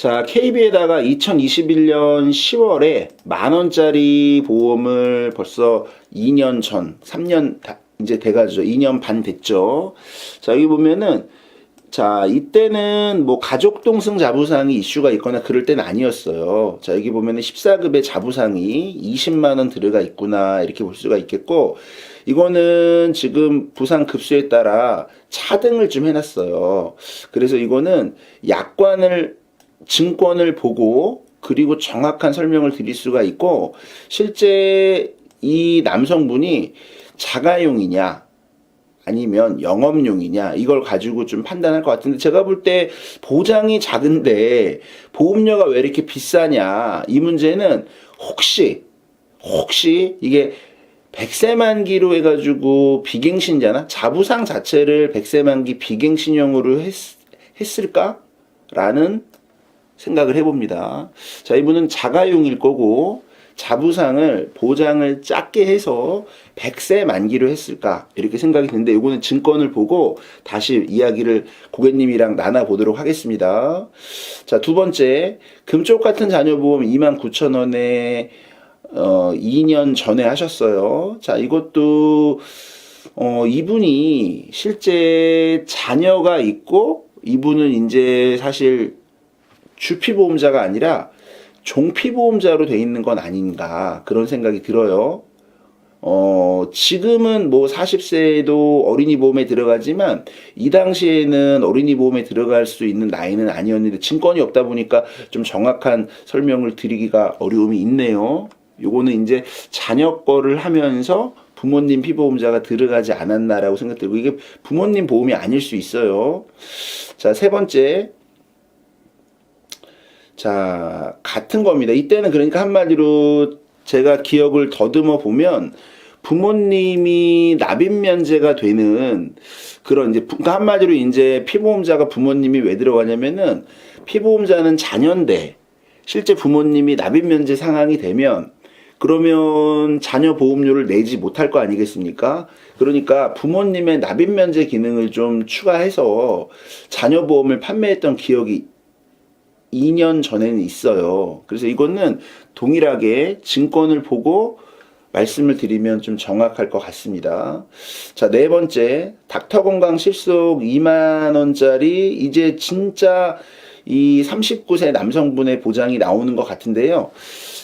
자, KB에다가 2021년 10월에 10,000원짜리 보험을 벌써 2년 전, 3년 이제 돼가죠. 2년 반 됐죠. 자, 여기 보면은, 자, 이때는 뭐 가족 동승 자부상이 이슈가 있거나 그럴 때는 아니었어요. 자, 여기 보면은 14급의 자부상이 20만 원 들어가 있구나, 이렇게 볼 수가 있겠고, 이거는 지금 부상 급수에 따라 차등을 좀 해놨어요. 그래서 이거는 증권을 보고 그리고 정확한 설명을 드릴 수가 있고, 실제 이 남성분이 자가용이냐 아니면 영업용이냐 이걸 가지고 좀 판단할 것 같은데, 제가 볼 때 보장이 작은데 보험료가 왜 이렇게 비싸냐, 이 문제는 혹시 이게 100세 만기로 해가지고 비갱신자나 자부상 자체를 100세 만기 비갱신형으로 했을까? 라는 생각을 해봅니다. 자, 이분은 자가용일 거고 자부상을 보장을 작게 해서 100세 만기로 했을까, 이렇게 생각이 드는데, 이거는 증권을 보고 다시 이야기를 고객님이랑 나눠보도록 하겠습니다. 자, 두 번째, 금쪽 같은 자녀보험 29,000원에 2년 전에 하셨어요. 자, 이것도 이분이 실제 자녀가 있고, 이분은 이제 사실 주피보험자가 아니라 종피보험자로 돼 있는 건 아닌가, 그런 생각이 들어요. 지금은 뭐 40세에도 어린이 보험에 들어가지만 이 당시에는 어린이 보험에 들어갈 수 있는 나이는 아니었는데, 증권이 없다 보니까 좀 정확한 설명을 드리기가 어려움이 있네요. 요거는 이제 자녀 거를 하면서 부모님 피보험자가 들어가지 않았나라고 생각되고, 이게 부모님 보험이 아닐 수 있어요. 자, 세 번째. 자, 같은 겁니다. 이때는 그러니까 한마디로 제가 기억을 더듬어 보면 부모님이 납입 면제가 되는 그런, 이제 그러니까 한마디로 이제 피보험자가 부모님이 왜 들어가냐면은, 피보험자는 자녀인데 실제 부모님이 납입 면제 상황이 되면 그러면 자녀 보험료를 내지 못할 거 아니겠습니까? 그러니까 부모님의 납입 면제 기능을 좀 추가해서 자녀 보험을 판매했던 기억이 2년 전에는 있어요. 그래서 이거는 동일하게 증권을 보고 말씀을 드리면 좀 정확할 것 같습니다. 자, 네 번째, 닥터건강 실속 2만 원짜리, 이제 진짜 이 39세 남성분의 보장이 나오는 것 같은데요.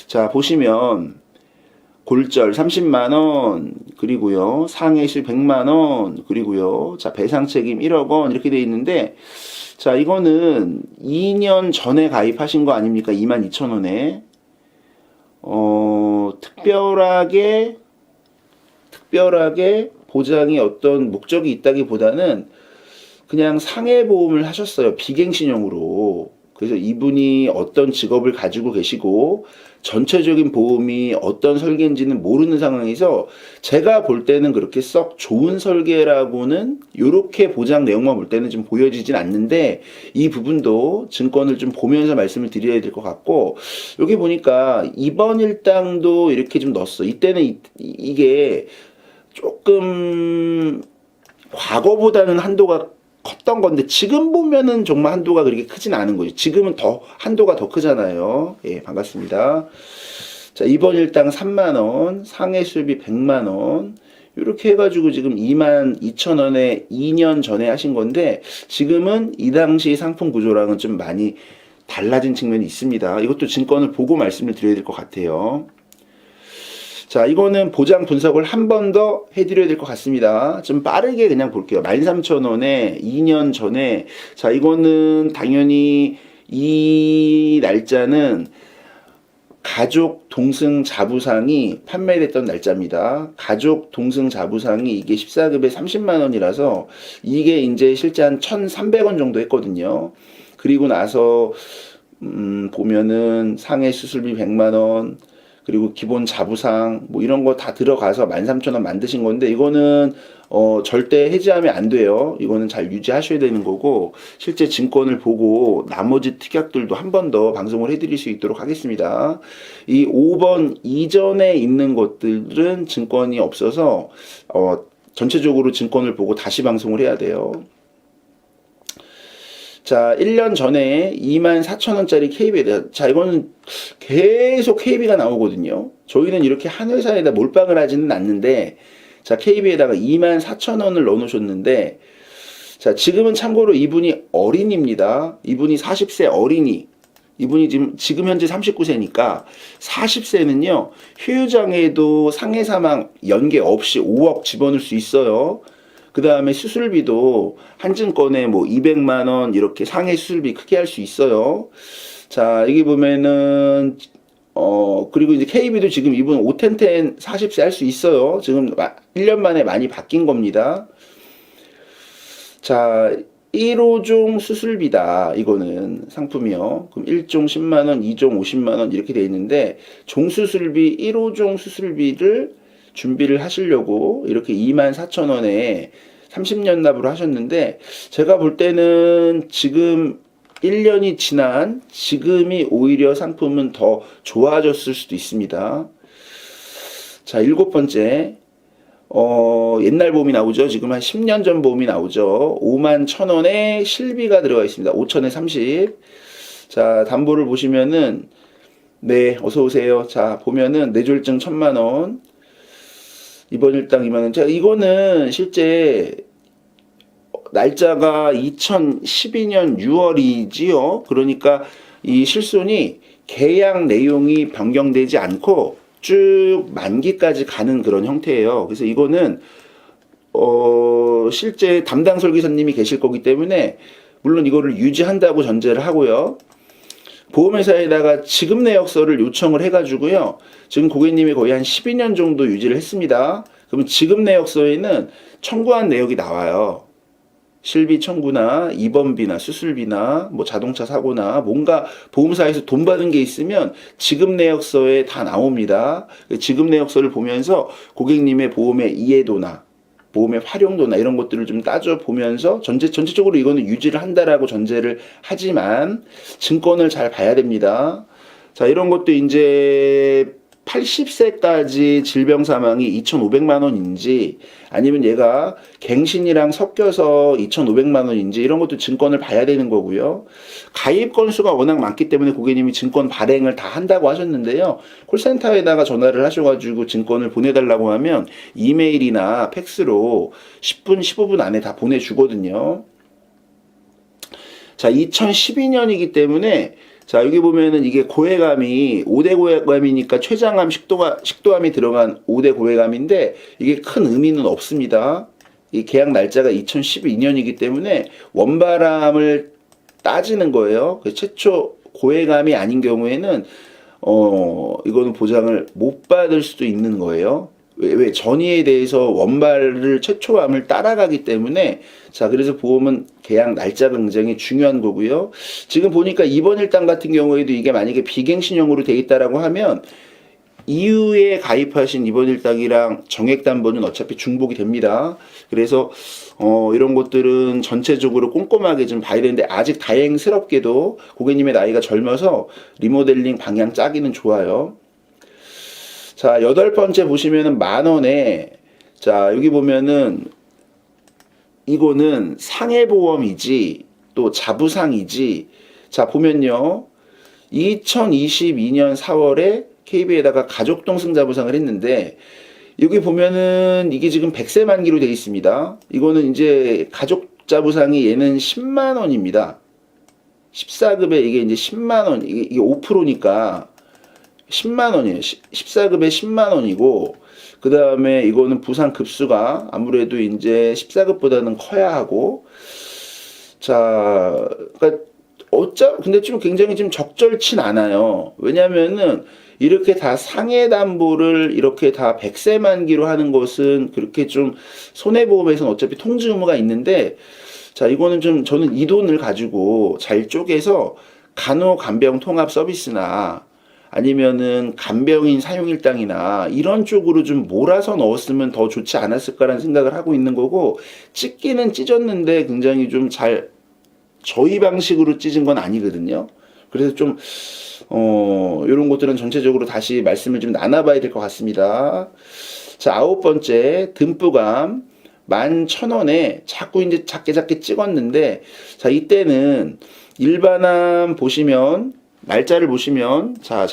자, 보시면 골절 30만 원, 그리고요 상해실 100만 원, 그리고요 자 배상 책임 1억 원, 이렇게 돼 있는데, 자, 이거는 2년 전에 가입하신 거 아닙니까? 22,000원에. 특별하게 보장이 어떤 목적이 있다기보다는 그냥 상해보험을 하셨어요. 비갱신형으로. 그래서 이분이 어떤 직업을 가지고 계시고 전체적인 보험이 어떤 설계인지는 모르는 상황에서 제가 볼 때는 그렇게 썩 좋은 설계라고는, 요렇게 보장 내용만 볼 때는 좀 보여지진 않는데, 이 부분도 증권을 좀 보면서 말씀을 드려야 될 것 같고, 여기 보니까 이번 일당도 이렇게 좀 넣었어. 이때는 이게 조금 과거보다는 한도가 컸던 건데, 지금 보면은 정말 한도가 그렇게 크진 않은 거죠. 지금은 더 한도가 더 크잖아요. 예, 반갑습니다. 자, 이번 일당 3만원, 상해 수입이 100만원, 이렇게 해가지고 지금 22,000원에 2년 전에 하신 건데, 지금은 이 당시 상품 구조랑은 좀 많이 달라진 측면이 있습니다. 이것도 증권을 보고 말씀을 드려야 될 것 같아요. 자, 이거는 보장 분석을 한 번 더 해드려야 될 것 같습니다. 좀 빠르게 그냥 볼게요. 13,000원에 2년 전에, 자, 이거는 당연히 이 날짜는 가족 동승 자부상이 판매됐던 날짜입니다. 가족 동승 자부상이 이게 14급에 30만 원이라서 이게 이제 실제 한 1,300원 정도 했거든요. 그리고 나서 보면은 상해 수술비 100만 원, 그리고 기본 자부상 뭐 이런 거 다 들어가서 13,000원 만드신 건데, 이거는 절대 해지하면 안 돼요. 이거는 잘 유지하셔야 되는 거고, 실제 증권을 보고 나머지 특약들도 한 번 더 방송을 해드릴 수 있도록 하겠습니다. 이 5번 이전에 있는 것들은 증권이 없어서 전체적으로 증권을 보고 다시 방송을 해야 돼요. 자, 1년 전에 24,000원짜리 KB에다, 자, 이거는 계속 KB가 나오거든요. 저희는 이렇게 한 회사에다 몰빵을 하지는 않는데, 자, KB에다가 24,000원을 넣어 놓으셨는데, 자, 지금은 참고로 이분이 어린입니다. 이분이 40세 어린이. 이분이 지금 현재 39세니까 40세는요, 휴유장애도 상해 사망 연계 없이 5억 집어넣을 수 있어요. 그 다음에 수술비도 한 증권에 뭐 200만 원 이렇게 상해 수술비 크게 할 수 있어요. 자, 여기 보면은 그리고 이제 KB도 지금 이분 5텐텐 40세 할 수 있어요. 지금 1년 만에 많이 바뀐 겁니다. 자, 1호종 수술비다. 이거는 상품이요. 그럼 1종 10만원, 2종 50만원 이렇게 돼 있는데, 종수술비 1호종 수술비를 준비를 하시려고 이렇게 24,000원에 30년 납으로 하셨는데, 제가 볼 때는 지금 1년이 지난 지금이 오히려 상품은 더 좋아졌을 수도 있습니다. 자, 7번째. 옛날 보험이 나오죠. 지금 한 10년 전 보험이 나오죠. 51,000원에 실비가 들어가 있습니다. 5천에 30. 자, 담보를 보시면은, 네, 어서오세요. 자, 보면은, 뇌졸중 1,000만원. 이번 일당 2만원. 자, 이거는 실제, 날짜가 2012년 6월이지요. 그러니까 이 실손이 계약 내용이 변경되지 않고, 쭉 만기까지 가는 그런 형태예요. 그래서 이거는 실제 담당 설계사님이 계실 거기 때문에 물론 이거를 유지한다고 전제를 하고요. 보험회사에다가 지급 내역서를 요청을 해가지고요. 지금 고객님이 거의 한 12년 정도 유지를 했습니다. 그러면 지급 내역서에는 청구한 내역이 나와요. 실비 청구나 입원비나 수술비나 뭐 자동차 사고나 뭔가 보험사에서 돈 받은 게 있으면 지급 내역서에 다 나옵니다. 지급 내역서를 보면서 고객님의 보험의 이해도나 보험의 활용도나 이런 것들을 좀 따져보면서 전체적으로 이거는 유지를 한다라고 전제를 하지만 증권을 잘 봐야 됩니다. 자, 이런 것도 이제 80세까지 질병 사망이 2,500만 원인지 아니면 얘가 갱신이랑 섞여서 2,500만 원인지 이런 것도 증권을 봐야 되는 거고요. 가입 건수가 워낙 많기 때문에 고객님이 증권 발행을 다 한다고 하셨는데요. 콜센터에다가 전화를 하셔가지고 증권을 보내달라고 하면 이메일이나 팩스로 10분, 15분 안에 다 보내주거든요. 자, 2012년이기 때문에 자, 여기 보면은 이게 고해감이 5대 고해감이니까 췌장암, 식도암이 들어간 5대 고해감인데 이게 큰 의미는 없습니다. 이 계약 날짜가 2012년이기 때문에 원바람을 따지는 거예요. 최초 고해감이 아닌 경우에는 이거는 보장을 못 받을 수도 있는 거예요. 왜 전이에 대해서 원발을 최초암을 따라가기 때문에 자, 그래서 보험은 계약 날짜가 굉장히 중요한 거고요. 지금 보니까 이번 일당 같은 경우에도 이게 만약에 비갱신형으로 돼 있다라고 하면 이후에 가입하신 이번 일당이랑 정액담보는 어차피 중복이 됩니다. 그래서 이런 것들은 전체적으로 꼼꼼하게 좀 봐야 되는데 아직 다행스럽게도 고객님의 나이가 젊어서 리모델링 방향 짜기는 좋아요. 자, 8번째 보시면은 10,000원에, 자, 여기 보면은, 이거는 상해보험이지, 또 자부상이지, 자, 보면요. 2022년 4월에 KB에다가 가족동 승자부상을 했는데, 여기 보면은 이게 지금 100세 만기로 되어 있습니다. 이거는 이제 가족자부상이 얘는 10만원입니다. 14급에 이게 이제 10만원, 이게 5%니까, 10만원이에요. 14급에 10만원이고, 그 다음에 이거는 부상 급수가 아무래도 이제 14급보다는 커야 하고, 자, 그러니까 근데 좀 굉장히 좀 적절치 않아요. 왜냐면은 이렇게 다 상해 담보를 이렇게 다 100세 만기로 하는 것은 그렇게 좀 손해보험에서는 어차피 통지 의무가 있는데, 자, 이거는 좀 저는 이 돈을 가지고 잘 쪼개서 간호간병 통합 서비스나 아니면은 간병인 사용일당이나 이런 쪽으로 좀 몰아서 넣었으면 더 좋지 않았을까라는 생각을 하고 있는 거고, 찢기는 찢었는데 굉장히 좀 잘 저희 방식으로 찢은 건 아니거든요. 그래서 좀 이런 것들은 전체적으로 다시 말씀을 좀 나눠봐야 될 것 같습니다. 자, 9번째 듬뿌감 11,000원에 자꾸 이제 작게 찍었는데, 자, 이때는 일반암 보시면, 날짜를 보시면, 자,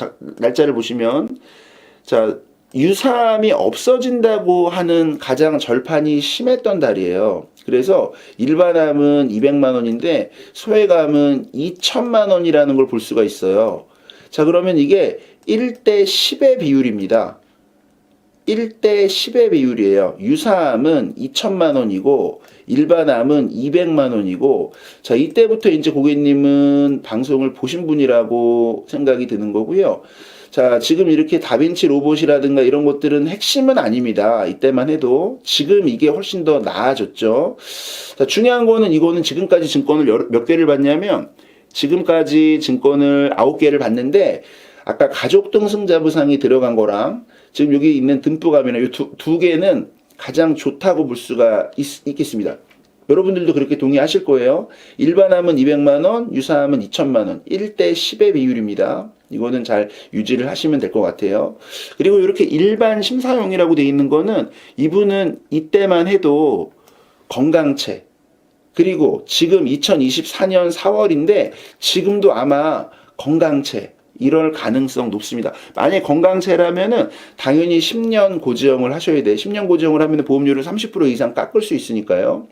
유사암이 없어진다고 하는 가장 절판이 심했던 달이에요. 그래서 일반암은 200만 원인데 소액암은 2천만 원이라는 걸 볼 수가 있어요. 자, 그러면 이게 1대 10의 비율입니다. 1대 10의 비율이에요. 유사암은 2천만 원이고 일반암은 200만 원이고, 자, 이때부터 이제 고객님은 방송을 보신 분이라고 생각이 드는 거고요. 자, 지금 이렇게 다빈치 로봇이라든가 이런 것들은 핵심은 아닙니다. 이때만 해도. 지금 이게 훨씬 더 나아졌죠. 자, 중요한 거는 이거는 지금까지 증권을 몇 개를 봤냐면, 지금까지 증권을 9개를 봤는데, 아까 가족등 승자부상이 들어간 거랑 지금 여기 있는 듬뿌감이나 이 두 개는 가장 좋다고 볼 수가 있겠습니다. 여러분들도 그렇게 동의하실 거예요. 일반암은 200만원, 유사암은 2천만원. 1대 10의 비율입니다. 이거는 잘 유지를 하시면 될 것 같아요. 그리고 이렇게 일반 심사용이라고 되어 있는 거는 이분은 이때만 해도 건강체, 그리고 지금 2024년 4월인데 지금도 아마 건강체, 이럴 가능성 높습니다. 만약에 건강체라면은 당연히 10년 고지형을 하셔야 돼. 10년 고지형을 하면 보험료를 30% 이상 깎을 수 있으니까요.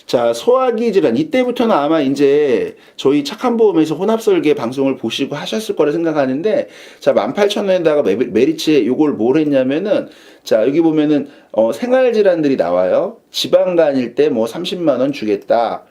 자, 소화기 질환. 이때부터는 아마 이제 저희 착한 보험에서 혼합설계 방송을 보시고 하셨을 거라 생각하는데, 자, 18,000원에다가 메리츠에 요걸 뭘 했냐면은, 자, 여기 보면은, 생활질환들이 나와요. 지방간일 때 뭐 30만원 주겠다.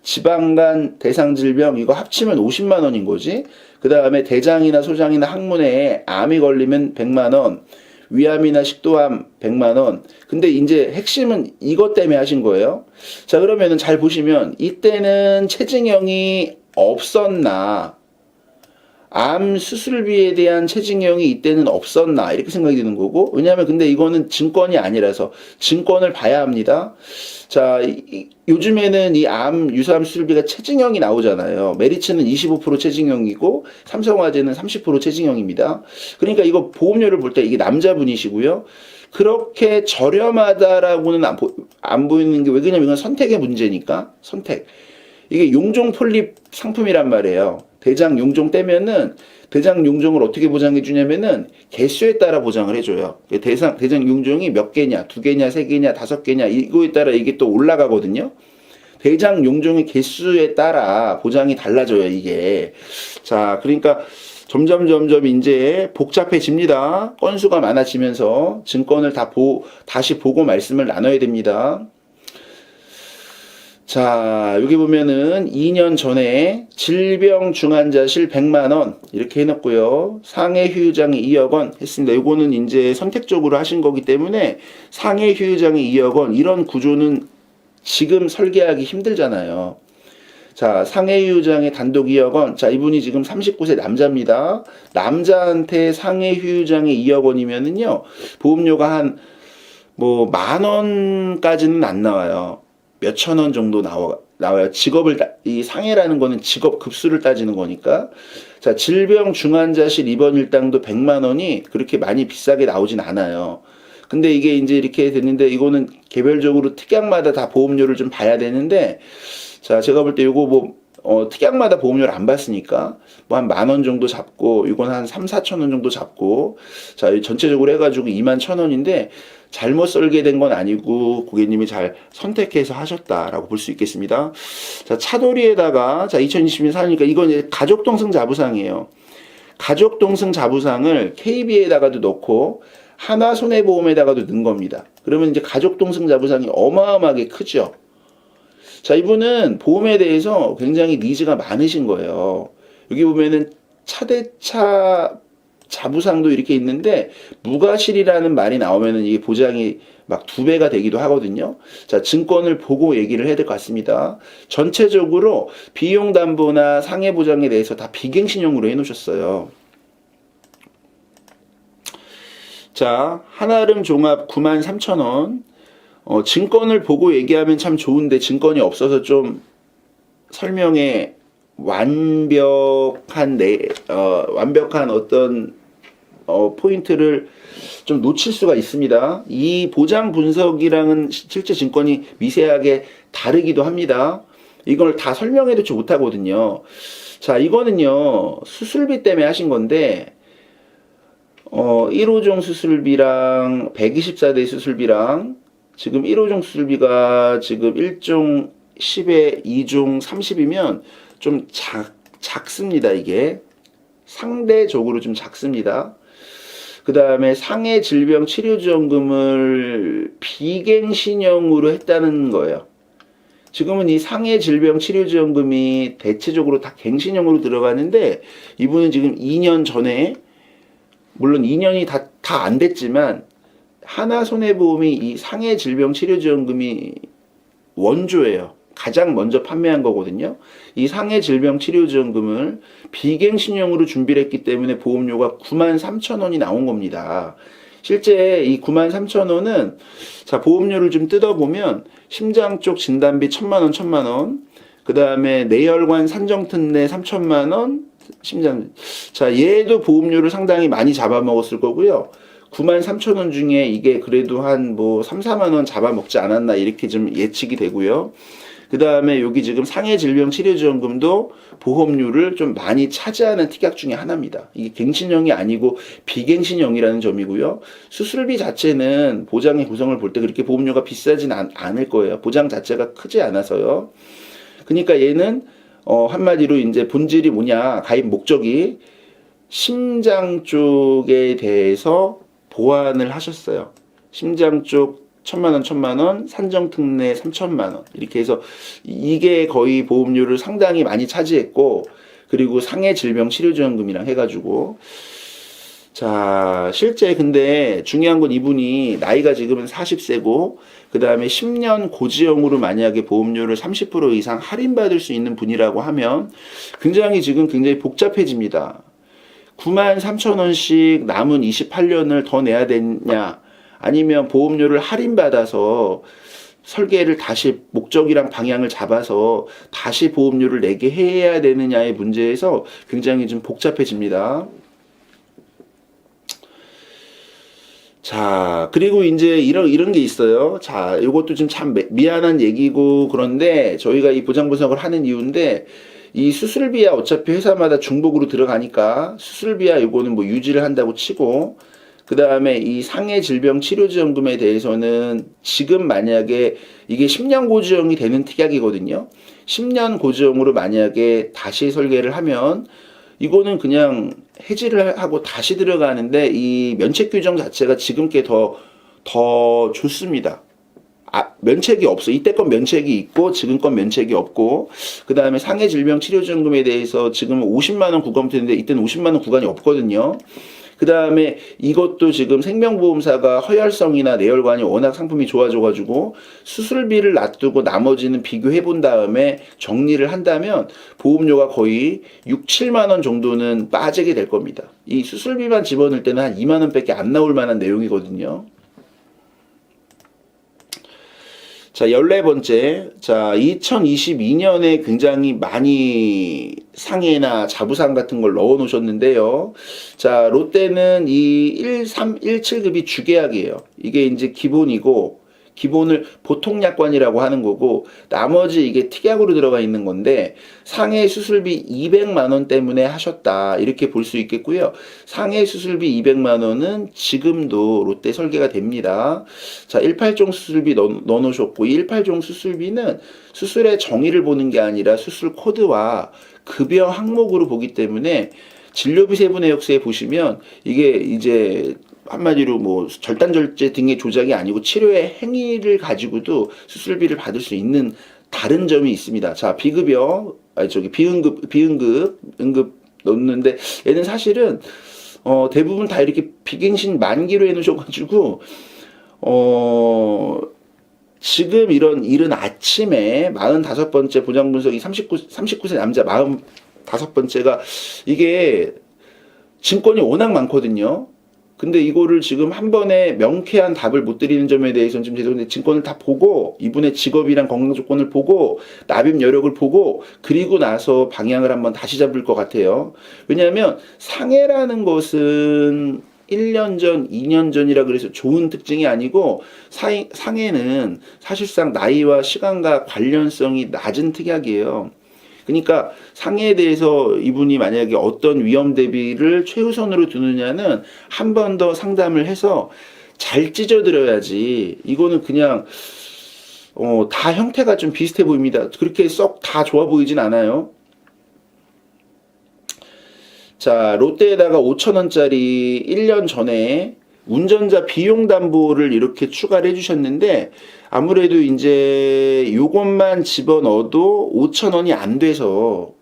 지방간 대상질병 이거 합치면 50만 원인 거지. 그 다음에 대장이나 소장이나 항문에 암이 걸리면 100만 원, 위암이나 식도암 100만 원. 근데 이제 핵심은 이것 때문에 하신 거예요. 자, 그러면은 잘 보시면 이때는 체증형이 없었나, 암 수술비에 대한 체증형이 이때는 없었나, 이렇게 생각이 드는 거고. 왜냐하면 근데 이거는 증권이 아니라서 증권을 봐야 합니다. 자, 요즘에는 이 암 유사암 수술비가 체증형이 나오잖아요. 메리츠는 25% 체증형이고 삼성화재는 30% 체증형입니다. 그러니까 이거 보험료를 볼 때 이게 남자분이시고요. 그렇게 저렴하다라고는 안 보이는 게, 왜냐면 이건 선택의 문제니까. 선택. 이게 용종 폴립 상품이란 말이에요. 대장 용종 떼면은 대장 용종을 어떻게 보장해 주냐면은 개수에 따라 보장을 해줘요. 대장 용종이 몇 개냐, 2개냐, 3개냐, 5개냐, 이거에 따라 이게 또 올라가거든요. 대장 용종의 개수에 따라 보장이 달라져요, 이게. 자, 그러니까 점점 이제 복잡해집니다. 건수가 많아지면서 증권을 다시 보고 말씀을 나눠야 됩니다. 자, 여기 보면은 2년 전에 질병 중환자실 100만원 이렇게 해놨고요. 상해 휴유장이 2억원 했습니다. 요거는 이제 선택적으로 하신 거기 때문에 상해 휴유장이 2억원, 이런 구조는 지금 설계하기 힘들잖아요. 자, 상해 휴유장의 단독 2억원. 자, 이분이 지금 39세 남자입니다. 남자한테 상해 휴유장이 2억원이면은요, 보험료가 한 뭐 10,000원까지는 안 나와요. 몇천 원 정도 나와요. 이 상해라는 거는 직업 급수를 따지는 거니까. 자, 질병 중환자실 입원 일당도 100만 원이 그렇게 많이 비싸게 나오진 않아요. 근데 이게 이제 이렇게 됐는데, 이거는 개별적으로 특약마다 다 보험료를 좀 봐야 되는데, 자, 제가 볼 때 요거 뭐, 특약마다 보험료를 안 받으니까, 뭐 한 10,000원 정도 잡고, 이건 한 3,000~4,000원 정도 잡고, 자, 전체적으로 해가지고 21,000원인데, 잘못 설계된 건 아니고 고객님이 잘 선택해서 하셨다라고 볼 수 있겠습니다. 자, 차돌이에다가, 자, 2020년 사니까 이건 이제 가족동승 자부상이에요. 가족동승 자부상을 KB에다가도 넣고 하나손해보험에다가도 넣은 겁니다. 그러면 이제 가족동승 자부상이 어마어마하게 크죠. 자, 이분은 보험에 대해서 굉장히 니즈가 많으신 거예요. 여기 보면은 차대차 자부상도 이렇게 있는데, 무과실이라는 말이 나오면은 이게 보장이 막 2배가 되기도 하거든요. 자, 증권을 보고 얘기를 해야 될 것 같습니다. 전체적으로 비용 담보나 상해 보장에 대해서 다 비갱신형으로 해놓으셨어요. 자, 한아름 종합 93,000원. 증권을 보고 얘기하면 참 좋은데 증권이 없어서 좀 설명에 완벽한 어떤 포인트를 좀 놓칠 수가 있습니다. 이 보장 분석이랑은 실제 증권이 미세하게 다르기도 합니다. 이걸 다 설명해도 못하거든요. 자, 이거는요, 수술비 때문에 하신 건데, 1호종 수술비랑 124대 수술비랑 지금 1호종 수술비가 지금 1종 10에 2종 30이면 좀 작습니다, 이게. 상대적으로 좀 작습니다. 그 다음에 상해 질병 치료지원금을 비갱신형으로 했다는 거예요. 지금은 이 상해 질병 치료지원금이 대체적으로 다 갱신형으로 들어가는데, 이분은 지금 2년 전에, 물론 2년이 다 안 됐지만, 하나손해보험이 이 상해 질병 치료지원금이 원조예요. 가장 먼저 판매한 거거든요. 이 상해 질병 치료지원금을 비갱신형으로 준비를 했기 때문에 보험료가 93,000원이 나온 겁니다. 실제 이 93,000원은, 자, 보험료를 좀 뜯어보면 심장 쪽 진단비 1,000만 원, 그 다음에 내혈관 산정특례 3,000만 원, 심장. 자, 얘도 보험료를 상당히 많이 잡아먹었을 거고요. 93,000원 중에 이게 그래도 한 뭐 3, 4만 원 잡아먹지 않았나 이렇게 좀 예측이 되고요. 그 다음에 여기 지금 상해 질병 치료지원금도 보험료를 좀 많이 차지하는 특약 중에 하나입니다. 이게 갱신형이 아니고 비갱신형이라는 점이고요. 수술비 자체는 보장의 구성을 볼 때 그렇게 보험료가 비싸진 않을 거예요. 보장 자체가 크지 않아서요. 그러니까 얘는 한마디로 이제 본질이 뭐냐, 가입 목적이 심장 쪽에 대해서 보완을 하셨어요. 심장 쪽 1,000만 원, 산정특례 3,000만 원. 이렇게 해서 이게 거의 보험료를 상당히 많이 차지했고, 그리고 상해 질병 치료지원금이랑 해가지고. 자, 실제 근데 중요한 건 이분이 나이가 지금은 40세고, 그 다음에 10년 고지형으로 만약에 보험료를 30% 이상 할인받을 수 있는 분이라고 하면 굉장히 복잡해집니다. 93,000원씩 남은 28년을 더 내야 되냐, 아니면 보험료를 할인받아서 설계를 다시 목적이랑 방향을 잡아서 다시 보험료를 내게 해야 되느냐의 문제에서 굉장히 좀 복잡해집니다. 자, 그리고 이제 이런 게 있어요. 자, 이것도 좀 참 미안한 얘기고 그런데 저희가 이 보장 분석을 하는 이유인데, 이 수술비야 어차피 회사마다 중복으로 들어가니까 수술비야 이거는 뭐 유지를 한다고 치고, 그 다음에 이 상해 질병 치료지원금에 대해서는 지금 만약에 이게 10년 고지형이 되는 특약이거든요. 10년 고지형으로 만약에 다시 설계를 하면 이거는 그냥 해지를 하고 다시 들어가는데 이 면책 규정 자체가 지금 게 더 좋습니다. 면책이 없어. 이때 건 면책이 있고 지금 건 면책이 없고, 그 다음에 상해 질병 치료지원금에 대해서 지금 50만 원 구간부터 있는데 이때는 50만 원 구간이 없거든요. 그 다음에 이것도 지금 생명보험사가 허혈성이나 내혈관이 워낙 상품이 좋아져가지고 수술비를 놔두고 나머지는 비교해 본 다음에 정리를 한다면 보험료가 거의 6, 7만 원 정도는 빠지게 될 겁니다. 이 수술비만 집어넣을 때는 한 2만 원밖에 안 나올 만한 내용이거든요. 자, 14번째. 자, 2022년에 굉장히 많이 상해나 자부상 같은 걸 넣어 놓으셨는데요. 자, 롯데는 이 1317급이 주계약이에요. 이게 이제 기본이고, 기본을 보통약관이라고 하는 거고, 나머지 이게 특약으로 들어가 있는 건데, 상해 수술비 200만 원 때문에 하셨다, 이렇게 볼 수 있겠고요. 상해 수술비 200만 원은 지금도 롯데 설계가 됩니다. 자, 18종 수술비 넣어 놓으셨고, 이 18종 수술비는 수술의 정의를 보는 게 아니라 수술 코드와 급여 항목으로 보기 때문에 진료비 세부 내역서에 보시면 이게 이제 한마디로 뭐 절단절제 등의 조작이 아니고 치료의 행위를 가지고도 수술비를 받을 수 있는 다른 점이 있습니다. 자, 비급여, 응급 넣는데 얘는 사실은 대부분 다 이렇게 비갱신 만기로 해놓으셔가지고 지금 이른 아침에 45번째 보장 분석이 39세 남자 45번째가 이게 증권이 워낙 많거든요. 근데 이거를 지금 한 번에 명쾌한 답을 못 드리는 점에 대해서는 좀 죄송한데 증권을 다 보고 이분의 직업이랑 건강 조건을 보고 납입 여력을 보고 그리고 나서 방향을 한번 다시 잡을 것 같아요. 왜냐하면 상해라는 것은 1년 전, 2년 전이라 그래서 좋은 특징이 아니고 상해는 사실상 나이와 시간과 관련성이 낮은 특약이에요. 그러니까 상해에 대해서 이분이 만약에 어떤 위험 대비를 최우선으로 두느냐는 한 번 더 상담을 해서 잘 찢어드려야지. 이거는 그냥 다 형태가 좀 비슷해 보입니다. 그렇게 썩 다 좋아 보이진 않아요. 자, 롯데에다가 5,000원짜리 1년 전에 운전자 비용 담보를 이렇게 추가를 해주셨는데, 아무래도 이제 요것만 집어넣어도 5,000원이 안 돼서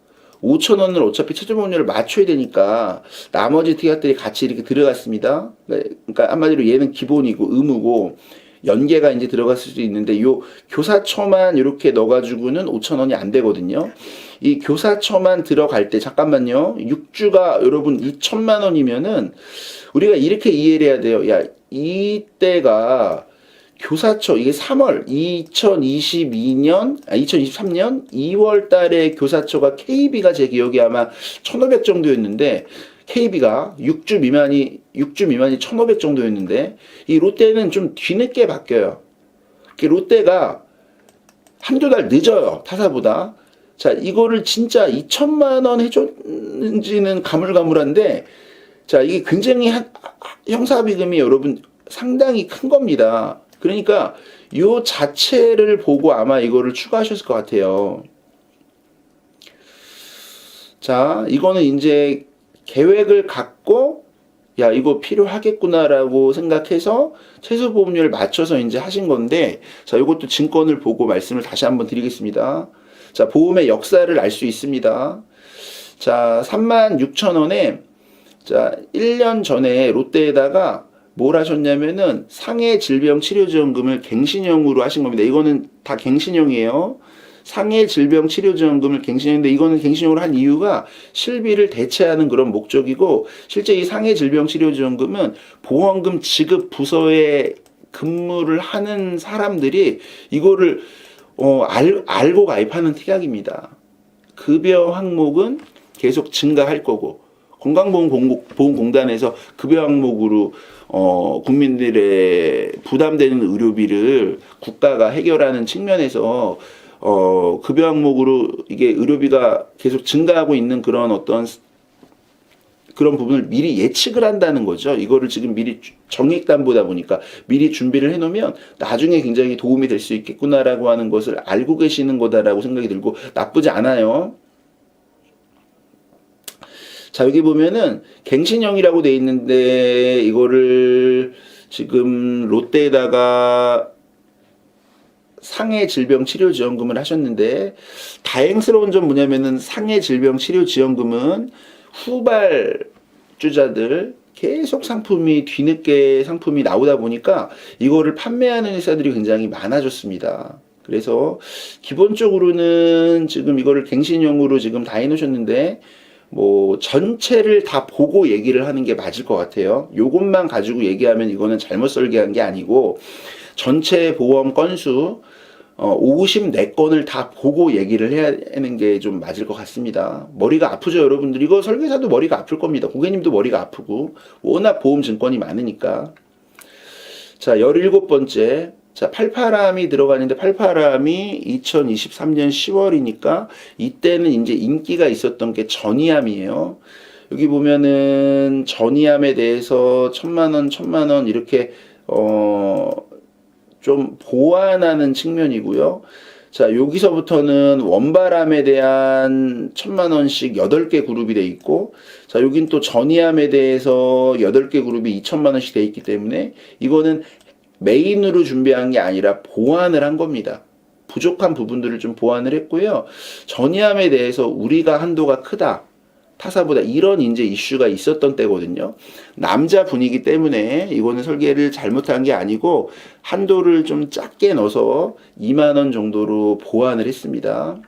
5,000원을 어차피 최저보험료를 맞춰야 되니까 나머지 특약들이 같이 이렇게 들어갔습니다. 그러니까 한마디로 얘는 기본이고 의무고 연계가 이제 들어갔을 수도 있는데, 요 교사처만 이렇게 넣어가지고는 5,000원이 안 되거든요. 이 교사처만 들어갈 때, 잠깐만요. 6주가 여러분 2천만 원이면은 우리가 이렇게 이해를 해야 돼요. 야, 이때가 교사처, 이게 3월 2023년 2월 달에 교사처가 KB가 제 기억에 아마 1,500 정도였는데, KB가 6주 미만이 1,500 정도였는데, 이 롯데는 좀 뒤늦게 바뀌어요. 롯데가 한두 달 늦어요, 타사보다. 자, 이거를 진짜 2천만 원 해줬는지는 가물가물한데, 자, 이게 굉장히 형사비금이 여러분 상당히 큰 겁니다. 그러니까 요 자체를 보고 아마 이거를 추가하셨을 것 같아요. 자, 이거는 이제 계획을 갖고, 야, 이거 필요하겠구나라고 생각해서 최소보험료를 맞춰서 이제 하신 건데, 자, 이것도 증권을 보고 말씀을 다시 한번 드리겠습니다. 자, 보험의 역사를 알 수 있습니다. 자, 36,000원에, 자, 1년 전에 롯데에다가 뭘 하셨냐면은 상해 질병 치료지원금을 갱신형으로 하신 겁니다. 이거는 다 갱신형이에요. 상해 질병 치료지원금을 갱신형인데, 이거는 갱신형으로 한 이유가 실비를 대체하는 그런 목적이고, 실제 이 상해 질병 치료지원금은 보험금 지급 부서에 근무를 하는 사람들이 이거를 알고 가입하는 특약입니다. 급여 항목은 계속 증가할 거고, 건강보험공단에서 급여 항목으로 국민들의 부담되는 의료비를 국가가 해결하는 측면에서 급여 항목으로 이게 의료비가 계속 증가하고 있는 그런 어떤 그런 부분을 미리 예측을 한다는 거죠. 이거를 지금 미리 정액담보다 보니까 미리 준비를 해놓으면 나중에 굉장히 도움이 될 수 있겠구나라고 하는 것을 알고 계시는 거다라고 생각이 들고, 나쁘지 않아요. 자, 여기 보면은 갱신형이라고 돼 있는데, 이거를 지금 롯데에다가 상해 질병 치료 지원금을 하셨는데, 다행스러운 점 뭐냐면은 상해 질병 치료 지원금은 후발주자들 계속 뒤늦게 상품이 나오다 보니까 이거를 판매하는 회사들이 굉장히 많아졌습니다. 그래서 기본적으로는 지금 이거를 갱신형으로 지금 다 해놓으셨는데, 뭐 전체를 다 보고 얘기를 하는 게 맞을 것 같아요. 요것만 가지고 얘기하면 이거는 잘못 설계한 게 아니고, 전체 보험 건수 54건을 다 보고 얘기를 해야 하는 게 좀 맞을 것 같습니다. 머리가 아프죠, 여러분들. 이거 설계사도 머리가 아플 겁니다. 고객님도 머리가 아프고, 워낙 보험 증권이 많으니까. 자, 17번째. 자, 팔파람이 들어가는데, 팔파람이 2023년 10월이니까 이때는 이제 인기가 있었던 게 전이암이에요. 여기 보면은 전이암에 대해서 1,000만 원 이렇게 좀 보완하는 측면이고요. 자, 여기서부터는 원바람에 대한 1,000만 원씩 8개 그룹이 돼 있고, 자, 여긴 또 전이암에 대해서 8개 그룹이 2,000만 원씩 돼 있기 때문에 이거는 메인으로 준비한 게 아니라 보완을 한 겁니다. 부족한 부분들을 좀 보완을 했고요. 전이암에 대해서 우리가 한도가 크다, 타사보다, 이런 이제 이슈가 있었던 때거든요. 남자분이기 때문에 이거는 설계를 잘못한 게 아니고 한도를 좀 작게 넣어서 2만 원 정도로 보완을 했습니다.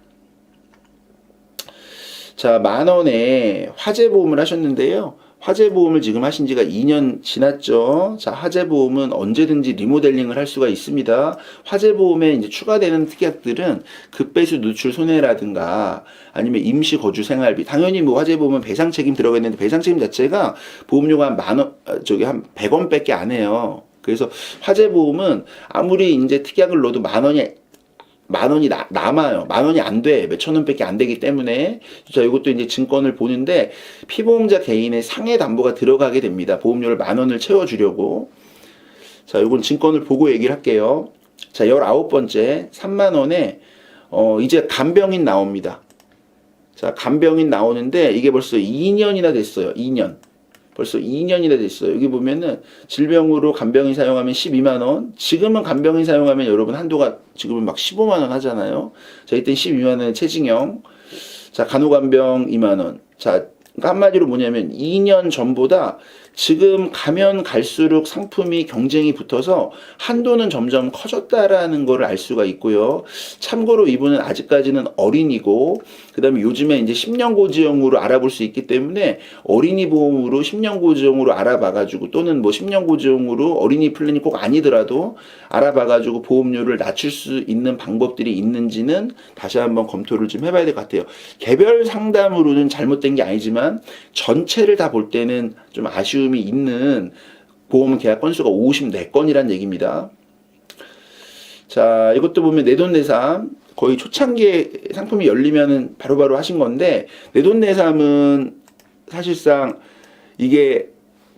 자, 10,000원에 화재보험을 하셨는데요. 화재보험을 지금 하신 지가 2년 지났죠. 자, 화재보험은 언제든지 리모델링을 할 수가 있습니다. 화재보험에 이제 추가되는 특약들은 급배수 누출 손해라든가 아니면 임시 거주 생활비. 당연히 뭐 화재보험은 배상 책임 들어가 있는데 배상 책임 자체가 보험료가 한 100원밖에 안 해요. 그래서 화재보험은 아무리 이제 특약을 넣어도 만 원이 남아요. 만 원이 안 돼. 몇천 원밖에 안 되기 때문에. 자, 이것도 이제 증권을 보는데 피보험자 개인의 상해 담보가 들어가게 됩니다. 보험료를 만 원을 채워주려고. 자, 이건 증권을 보고 얘기를 할게요. 자, 19번째 3만 원에 이제 간병인 나옵니다. 자, 간병인 나오는데 이게 벌써 2년이나 됐어요. 2년. 벌써 2년이나 됐어요. 여기 보면은 질병으로 간병인 사용하면 12만 원. 지금은 간병인 사용하면 여러분 한도가 지금은 막 15만 원 하잖아요. 자, 이때 12만 원 최징형. 자, 간호간병 2만 원. 자, 그러니까 한마디로 뭐냐면 2년 전보다 지금 가면 갈수록 상품이 경쟁이 붙어서 한도는 점점 커졌다라는 걸 알 수가 있고요. 참고로 이분은 아직까지는 어린이고, 그 다음에 요즘에 이제 10년 고지형으로 알아볼 수 있기 때문에 어린이 보험으로 10년 고지형으로 알아봐가지고, 또는 뭐 10년 고지형으로 어린이 플랜이 꼭 아니더라도 알아봐가지고 보험료를 낮출 수 있는 방법들이 있는지는 다시 한번 검토를 좀 해봐야 될 것 같아요. 개별 상담으로는 잘못된 게 아니지만 전체를 다 볼 때는 좀 아쉬움이 있는 보험 계약 건수가 54건이란 얘기입니다. 자, 이것도 보면 내돈내산 거의 초창기에 상품이 열리면은 바로바로 하신 건데, 내돈내산은 사실상 이게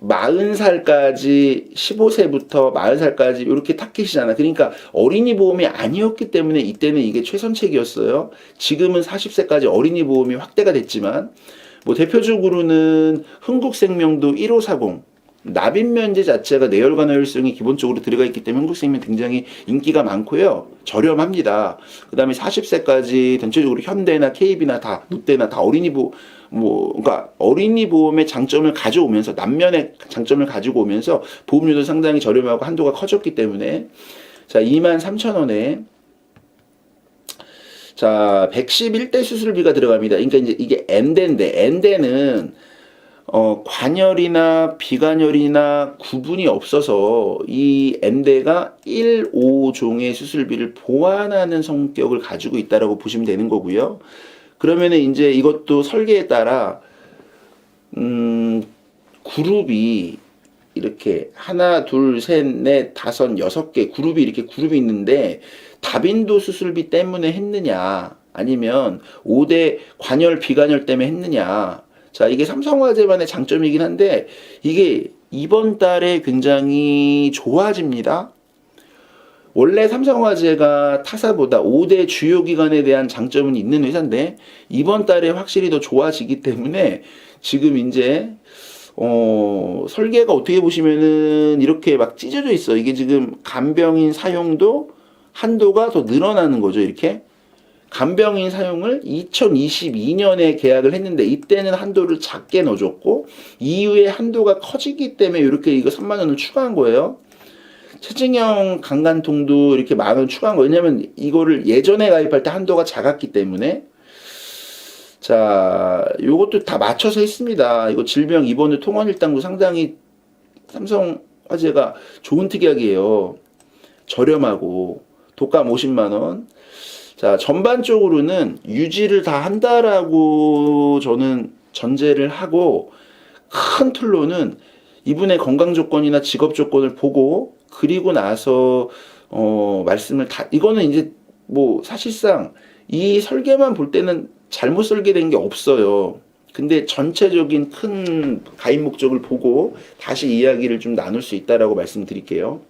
40살까지 15세부터 40살까지 이렇게 타깃이잖아. 그러니까 어린이 보험이 아니었기 때문에 이때는 이게 최선책이었어요. 지금은 40세까지 어린이 보험이 확대가 됐지만, 뭐 대표적으로는 흥국생명도 1540 납입 면제 자체가 내열관 허혈성이 기본적으로 들어가 있기 때문에 흥국생명 굉장히 인기가 많고요. 저렴합니다. 그 다음에 40세까지 전체적으로 현대나 KB나 다 롯데나 다 그러니까 어린이 보험의 장점을 가져오면서, 남면의 장점을 가지고 오면서 보험료도 상당히 저렴하고 한도가 커졌기 때문에, 자, 23,000원에 자, 111대 수술비가 들어갑니다. 그러니까 이제 이게 N대인데, N대는 관열이나 비관열이나 구분이 없어서 이 N대가 1, 5종의 수술비를 보완하는 성격을 가지고 있다라고 보시면 되는 거고요. 그러면은 이제 이것도 설계에 따라 그룹이 이렇게 하나, 둘, 셋, 넷, 다섯, 6개 그룹이 이렇게 그룹이 있는데, 다빈도 수술비 때문에 했느냐, 아니면 5대 관열, 비관열 때문에 했느냐. 자, 이게 삼성화재만의 장점이긴 한데, 이게 이번 달에 굉장히 좋아집니다. 원래 삼성화재가 타사보다 5대 주요 기관에 대한 장점은 있는 회사인데, 이번 달에 확실히 더 좋아지기 때문에 지금 이제 설계가 어떻게 보시면은 이렇게 막 찢어져 있어. 이게 지금 간병인 사용도 한도가 더 늘어나는 거죠. 이렇게 간병인 사용을 2022년에 계약을 했는데, 이때는 한도를 작게 넣어줬고 이후에 한도가 커지기 때문에 이렇게 이거 3만 원을 추가한 거예요. 최증형 강간통도 이렇게 10,000원 추가한 거. 왜냐면 이거를 예전에 가입할 때 한도가 작았기 때문에. 자, 요것도 다 맞춰서 했습니다. 이거 질병 입원 후 통원 일당도 상당히 삼성화재가 좋은 특약이에요. 저렴하고 독감 50만 원. 자, 전반적으로는 유지를 다 한다라고 저는 전제를 하고, 큰 틀로는 이분의 건강 조건이나 직업 조건을 보고, 그리고 나서 말씀을 이거는 이제 뭐 사실상 이 설계만 볼 때는 잘못 설계된 게 없어요. 근데 전체적인 큰 가입 목적을 보고 다시 이야기를 좀 나눌 수 있다라고 말씀드릴게요.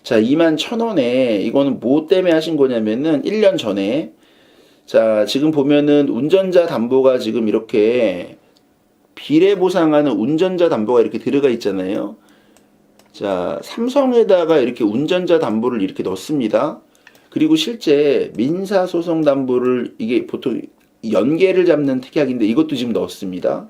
자, 21,000원에 이거는 뭐 때문에 하신 거냐면은 1년 전에, 자, 지금 보면은 운전자 담보가 지금 이렇게 비례 보상하는 운전자 담보가 이렇게 들어가 있잖아요. 자, 삼성에다가 이렇게 운전자 담보를 이렇게 넣습니다. 그리고 실제 민사소송 담보를, 이게 보통 연계를 잡는 특약인데 이것도 지금 넣었습니다.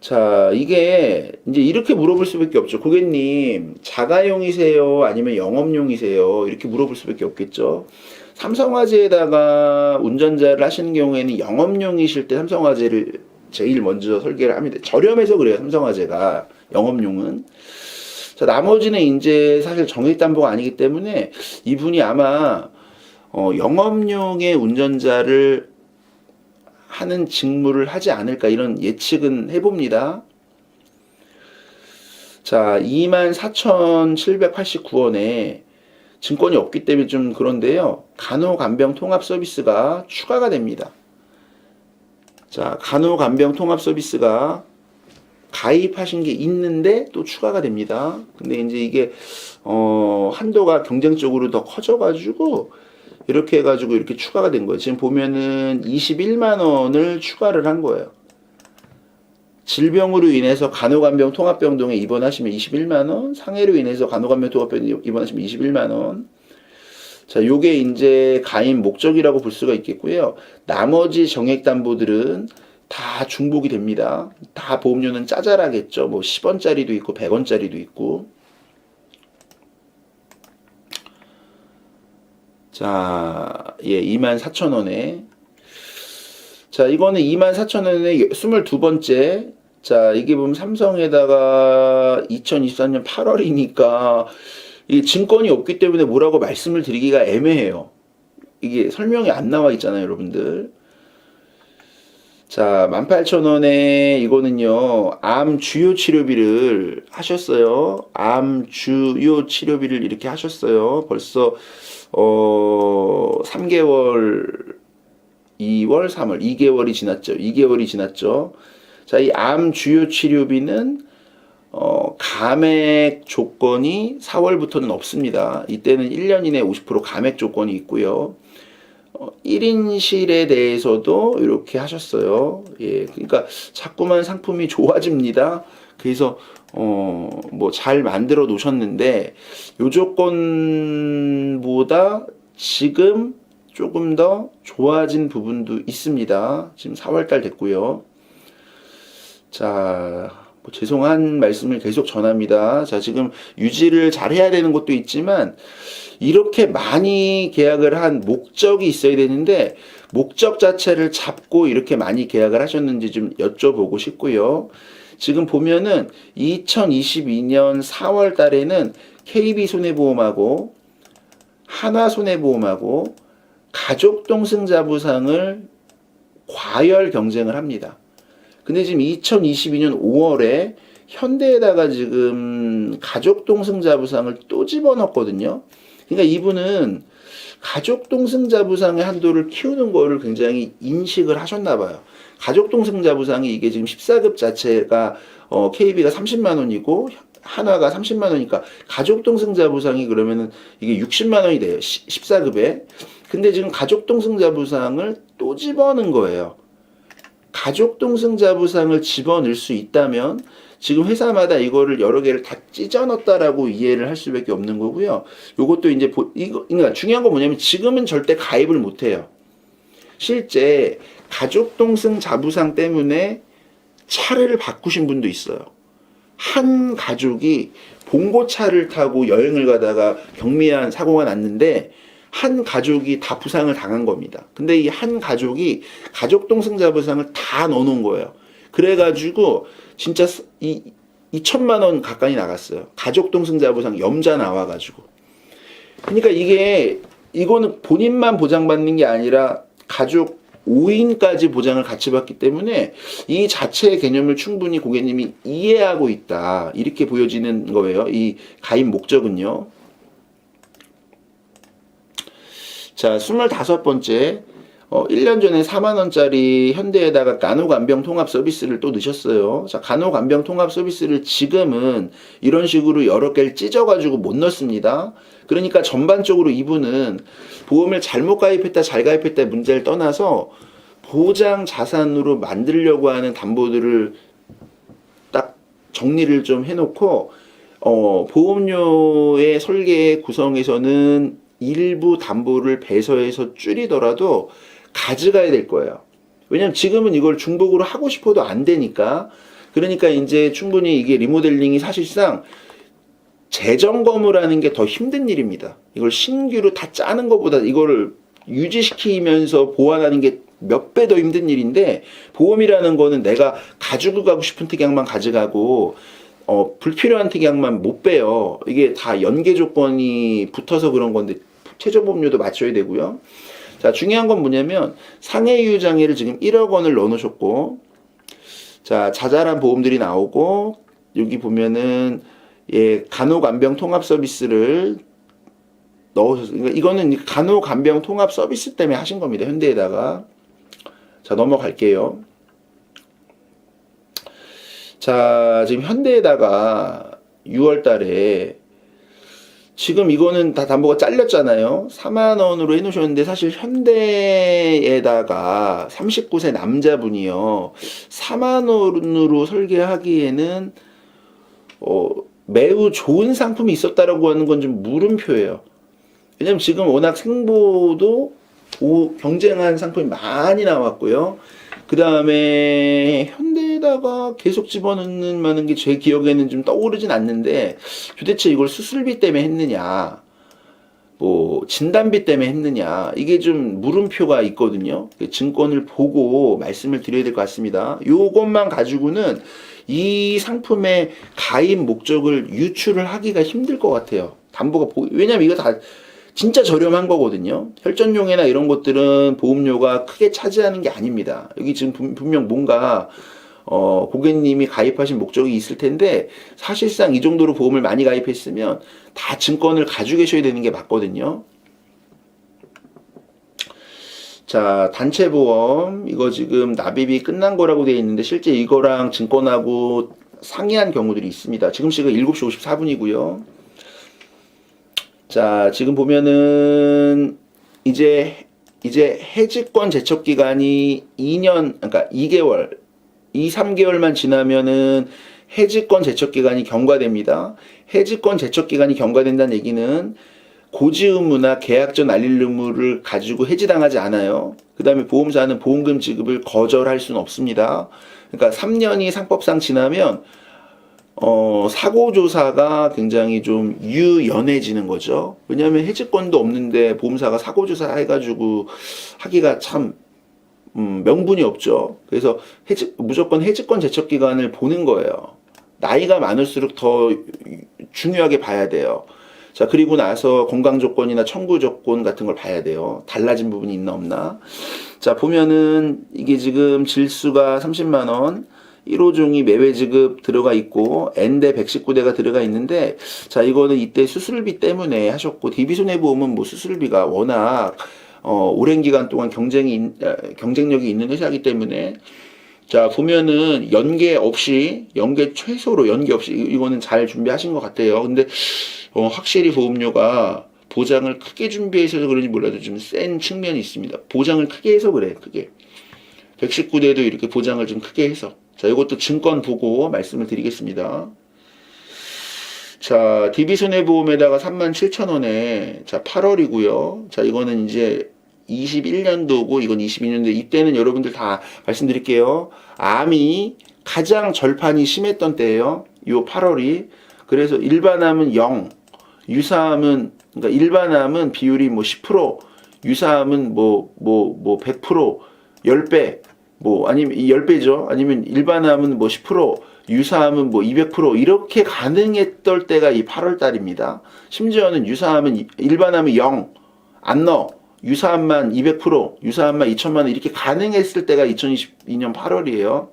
자, 이게 이제 이렇게 물어볼 수밖에 없죠. 고객님, 자가용이세요? 아니면 영업용이세요? 이렇게 물어볼 수밖에 없겠죠. 삼성화재에다가 운전자를 하시는 경우에는 영업용이실 때 삼성화재를 제일 먼저 설계를 합니다. 저렴해서 그래요, 삼성화재가. 영업용은. 자, 나머지는 이제 사실 정액담보가 아니기 때문에 이분이 아마 영업용의 운전자를 하는 직무를 하지 않을까 이런 예측은 해봅니다. 자, 24,789원에 증권이 없기 때문에 좀 그런데요. 간호간병 통합 서비스가 추가가 됩니다. 자, 간호간병 통합 서비스가 가입하신 게 있는데 또 추가가 됩니다. 근데 이제 이게 한도가 경쟁적으로 더 커져가지고 이렇게 해가지고 이렇게 추가가 된 거예요. 지금 보면은 21만 원을 추가를 한 거예요. 질병으로 인해서 간호간병 통합병동에 입원하시면 21만 원, 상해로 인해서 간호간병 통합병동에 입원하시면 21만 원. 자, 요게 이제 가입 목적이라고 볼 수가 있겠고요. 나머지 정액담보들은 다 중복이 됩니다. 다 보험료는 짜잘하겠죠. 뭐 10원짜리도 있고 100원짜리도 있고. 자, 예, 24,000원에. 자, 이거는 24,000원에 22번째. 자, 이게 보면 삼성에다가 2024년 8월이니까 이 증권이 없기 때문에 뭐라고 말씀을 드리기가 애매해요. 이게 설명이 안 나와 있잖아요, 여러분들. 자, 18,000원에 이거는요, 암 주요 치료비를 하셨어요. 암 주요 치료비를 이렇게 하셨어요. 벌써, 3개월, 2월, 3월, 2개월이 지났죠. 2개월이 지났죠. 자, 이 암 주요 치료비는, 감액 조건이 4월부터는 없습니다. 이때는 1년 이내 50% 감액 조건이 있고요. 1인실에 대해서도 이렇게 하셨어요. 예, 그러니까 자꾸만 상품이 좋아집니다. 그래서 뭐 잘 만들어 놓으셨는데 요 조건보다 지금 조금 더 좋아진 부분도 있습니다. 지금 4월달 됐고요. 자, 뭐 죄송한 말씀을 계속 전합니다. 자, 지금 유지를 잘 해야 되는 것도 있지만 이렇게 많이 계약을 한 목적이 있어야 되는데 목적 자체를 잡고 이렇게 많이 계약을 하셨는지 좀 여쭤보고 싶고요. 지금 보면은 2022년 4월 달에는 KB손해보험하고 하나손해보험하고 가족동승자부상을 과열 경쟁을 합니다. 근데 지금 2022년 5월에 현대에다가 지금 가족동승자부상을 또 집어넣었거든요. 그러니까 이분은 가족동승자부상의 한도를 키우는 거를 굉장히 인식을 하셨나 봐요. 가족동승자부상이 이게 지금 14급 자체가 KB가 30만 원이고 하나가 30만 원이니까 가족동승자부상이 그러면은 이게 60만 원이 돼요. 14급에. 근데 지금 가족동승자부상을 또 집어넣은 거예요. 가족동승자부상을 집어넣을 수 있다면 지금 회사마다 이거를 여러 개를 다 찢어넣었다라고 이해를 할 수밖에 없는 거고요. 요것도 이제 그러니까 중요한 건 뭐냐면 지금은 절대 가입을 못 해요. 실제 가족동승자부상 때문에 차를 바꾸신 분도 있어요. 한 가족이 봉고차를 타고 여행을 가다가 경미한 사고가 났는데 한 가족이 다 부상을 당한 겁니다. 근데 이 한 가족이 가족동승자부상을 다 넣어놓은 거예요. 그래가지고 진짜 2천만 원 가까이 나갔어요. 가족동승자부상 염자 나와가지고. 그러니까 이거는 본인만 보장받는 게 아니라 가족 5인까지 보장을 같이 받기 때문에 이 자체의 개념을 충분히 고객님이 이해하고 있다. 이렇게 보여지는 거예요. 이 가입 목적은요. 자, 25번째. 1년 전에 4만원짜리 현대에다가 간호간병 통합 서비스를 또 넣으셨어요. 자, 간호간병 통합 서비스를 지금은 이런 식으로 여러 개를 찢어가지고 못 넣습니다. 그러니까 전반적으로 이분은 보험을 잘못 가입했다, 잘 가입했다 문제를 떠나서 보장 자산으로 만들려고 하는 담보들을 딱 정리를 좀 해놓고, 보험료의 설계 구성에서는 일부 담보를 배서해서 줄이더라도 가져가야 될 거예요. 왜냐면 지금은 이걸 중복으로 하고 싶어도 안 되니까. 그러니까 이제 충분히 이게 리모델링이 사실상 재점검을 하는 게 더 힘든 일입니다. 이걸 신규로 다 짜는 것보다 이거를 유지시키면서 보완하는 게 몇 배 더 힘든 일인데, 보험이라는 거는 내가 가지고 가고 싶은 특약만 가져가고 불필요한 특약만 못 빼요. 이게 다 연계 조건이 붙어서 그런 건데 최저보험료도 맞춰야 되고요. 자, 중요한 건 뭐냐면 상해이유 장애를 지금 1억 원을 넣어 놓으셨고, 자, 자잘한 보험들이 나오고, 여기 보면은 간호간병 통합 서비스를 넣으셨어요. 그러니까 이거는 간호간병 통합 서비스 때문에 하신 겁니다. 현대에다가. 자, 넘어갈게요. 자, 지금 현대에다가 6월 달에 지금 이거는 다 담보가 잘렸잖아요. 4만 원으로 해놓으셨는데, 사실 현대에다가 39세 남자분이요, 4만 원으로 설계하기에는 매우 좋은 상품이 있었다라고 하는 건 좀 물음표예요. 왜냐면 지금 워낙 생보도 경쟁한 상품이 많이 나왔고요. 그 다음에 현대에다가 계속 집어넣는 많은 게 제 기억에는 좀 떠오르진 않는데, 도대체 이걸 수술비 때문에 했느냐, 뭐 진단비 때문에 했느냐, 이게 좀 물음표가 있거든요. 증권을 보고 말씀을 드려야 될 것 같습니다. 요것만 가지고는 이 상품의 가입 목적을 유추를 하기가 힘들 것 같아요. 담보가 왜냐면 이거 다 진짜 저렴한 거거든요. 혈전용이나 이런 것들은 보험료가 크게 차지하는 게 아닙니다. 여기 지금 분명 뭔가 고객님이 가입하신 목적이 있을 텐데, 사실상 이 정도로 보험을 많이 가입했으면 다 증권을 가지고 계셔야 되는 게 맞거든요. 자, 단체보험 이거 지금 납입이 끝난 거라고 되어 있는데, 실제 이거랑 증권하고 상이한 경우들이 있습니다. 지금 시각 7시 54분이고요. 자, 지금 보면은 이제 해지권 제척 기간이 2년, 그러니까 2개월, 3개월만 지나면은 해지권 제척 기간이 경과됩니다. 해지권 제척 기간이 경과된다는 얘기는 고지 의무나 계약 전 알릴 의무를 가지고 해지당하지 않아요. 그 다음에 보험사는 보험금 지급을 거절할 수는 없습니다. 그러니까 3년이 상법상 지나면 사고조사가 굉장히 좀 유연해지는 거죠. 왜냐하면 해지권도 없는데 보험사가 사고조사 해가지고 하기가 참 명분이 없죠. 그래서 무조건 해지권 제척 기간을 보는 거예요. 나이가 많을수록 더 중요하게 봐야 돼요. 자, 그리고 나서 건강 조건이나 청구 조건 같은 걸 봐야 돼요. 달라진 부분이 있나 없나. 자, 보면은 이게 지금 질수가 30만 원, 1호종이 매매 지급 들어가 있고 N대 119대가 들어가 있는데, 자, 이거는 이때 수술비 때문에 하셨고, DB손해보험은 뭐 수술비가 워낙 오랜 기간 동안 경쟁력이 있는 회사이기 때문에, 자, 보면은 연계 최소로 연계 없이 이거는 잘 준비하신 것 같아요. 근데 확실히 보험료가 보장을 크게 준비해서 그런지 몰라도 좀 센 측면이 있습니다. 보장을 크게 해서 그래, 크게. 119대도 이렇게 보장을 좀 크게 해서. 자, 이것도 증권 보고 말씀을 드리겠습니다. 자, DB손해보험에다가 37,000원에, 자, 8월이고요. 자, 이거는 이제 21년도고, 이건 22년도. 이때는 여러분들 다 말씀드릴게요. 암이 가장 절판이 심했던 때예요. 요 8월이. 그래서 일반암은 0, 유사암은, 그러니까 일반암은 비율이 뭐 10%, 유사암은 뭐 100%, 10배, 아니면 10배죠. 아니면 일반암은 뭐 10%, 유사암은 뭐 200% 이렇게 가능했던 때가 이 8월 달입니다. 심지어는 일반암은 0, 안 넣어. 유사암만 200%, 유사암만 2천만 원 이렇게 가능했을 때가 2022년 8월이에요.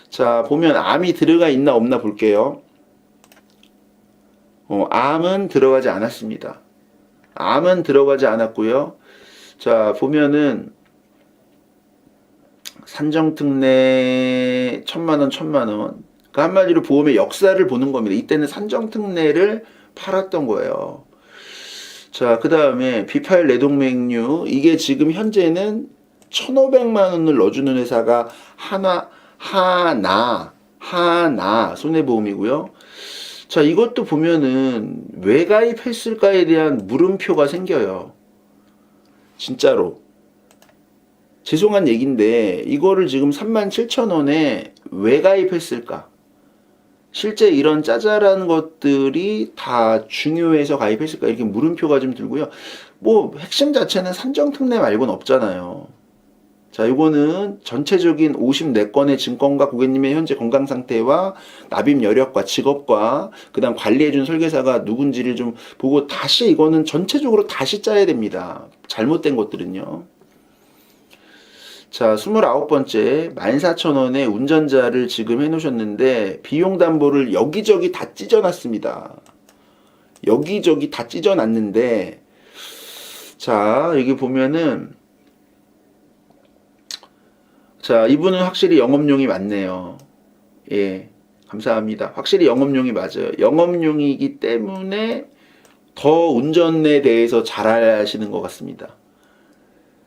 자, 보면 암이 들어가 있나 없나 볼게요. 암은 들어가지 않았습니다. 암은 들어가지 않았고요. 자, 보면은 산정특례 1,000만원, 1,000만원. 그 한마디로 보험의 역사를 보는 겁니다. 이때는 산정특례를 팔았던 거예요. 자, 그 다음에 비파일 내동맥류. 이게 지금 현재는 1,500만원을 넣어주는 회사가 하나 손해보험이고요. 자, 이것도 보면은 왜 가입했을까에 대한 물음표가 생겨요. 진짜로. 죄송한 얘기인데 이거를 지금 37,000원에 왜 가입했을까? 실제 이런 짜잘한 것들이 다 중요해서 가입했을까? 이렇게 물음표가 좀 들고요. 뭐 핵심 자체는 산정특례 말고는 없잖아요. 자, 요거는 전체적인 54건의 증권과 고객님의 현재 건강 상태와 납입 여력과 직업과 그다음 관리해준 설계사가 누군지를 좀 보고 다시 이거는 전체적으로 다시 짜야 됩니다. 잘못된 것들은요. 자, 29번째 14,000원의 운전자를 지금 해놓으셨는데 비용 담보를 여기저기 다 찢어놨습니다. 여기저기 다 찢어놨는데 자, 여기 보면은 자, 이분은 확실히 영업용이 맞네요. 예, 감사합니다. 확실히 영업용이 맞아요. 영업용이기 때문에 더 운전에 대해서 잘 아시는 것 같습니다.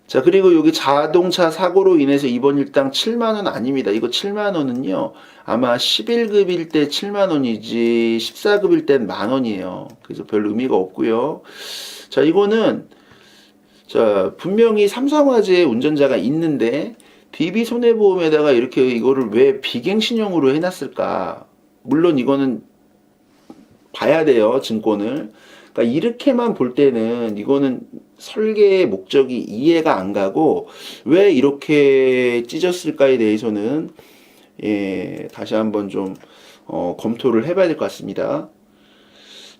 자, 그리고 여기 자동차 사고로 인해서 이번 일당 7만원 아닙니다. 이거 7만원은요, 아마 11급일 때 7만원이지, 14급일 땐 만원이에요. 그래서 별 의미가 없고요. 자, 이거는, 자, 분명히 삼성화재에 운전자가 있는데, DB손해보험에다가 이렇게 이거를 왜 비갱신형으로 해놨을까? 물론 이거는 봐야 돼요, 증권을. 그러니까 이렇게만 볼 때는 이거는 설계의 목적이 이해가 안 가고 왜 이렇게 찢었을까에 대해서는 예, 다시 한번 좀 검토를 해봐야 될 것 같습니다.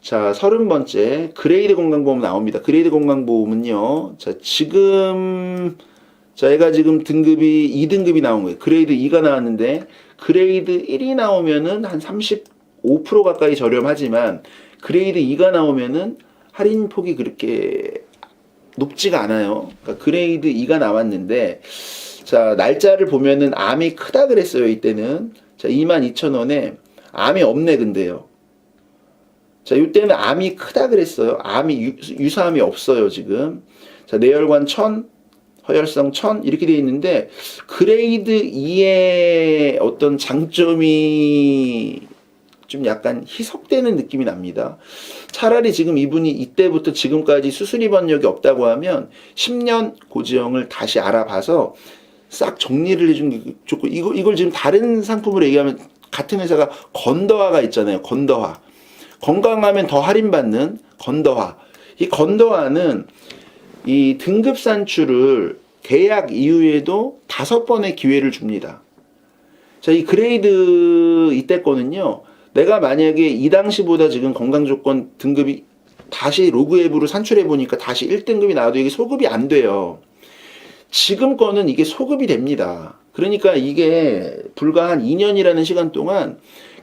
자, 30번째 그레이드 건강보험 나옵니다. 그레이드 건강보험은요, 자, 지금 자, 얘가 지금 등급이 2등급이 나온 거예요. 그레이드 2가 나왔는데 그레이드 1이 나오면은 한 35% 가까이 저렴하지만 그레이드 2가 나오면은 할인 폭이 그렇게 높지가 않아요. 그러니까 그레이드 2가 나왔는데 자, 날짜를 보면은 암이 크다 그랬어요. 이때는 자, 22,000원에 암이 없네 근데요. 자, 이때는 암이 크다 그랬어요. 암이 유사암이 없어요 지금. 자, 내혈관 1000, 허혈성 1000 이렇게 되어 있는데 그레이드 2의 어떤 장점이 좀 약간 희석되는 느낌이 납니다. 차라리 지금 이분이 이때부터 지금까지 수술 입원력이 없다고 하면 10년 고지형을 다시 알아봐서 싹 정리를 해주는 게 좋고, 이걸 지금 다른 상품으로 얘기하면 같은 회사가 건더화가 있잖아요. 건더화. 건강하면 더 할인받는 건더화. 이 건더화는 이 등급 산출을 계약 이후에도 5번의 기회를 줍니다. 자, 이 그레이드 이때 거는요, 내가 만약에 이 당시보다 지금 건강조건 등급이 다시 로그 앱으로 산출해 보니까 다시 1등급이 나와도 이게 소급이 안 돼요. 지금 거는 이게 소급이 됩니다. 그러니까 이게 불과 한 2년이라는 시간 동안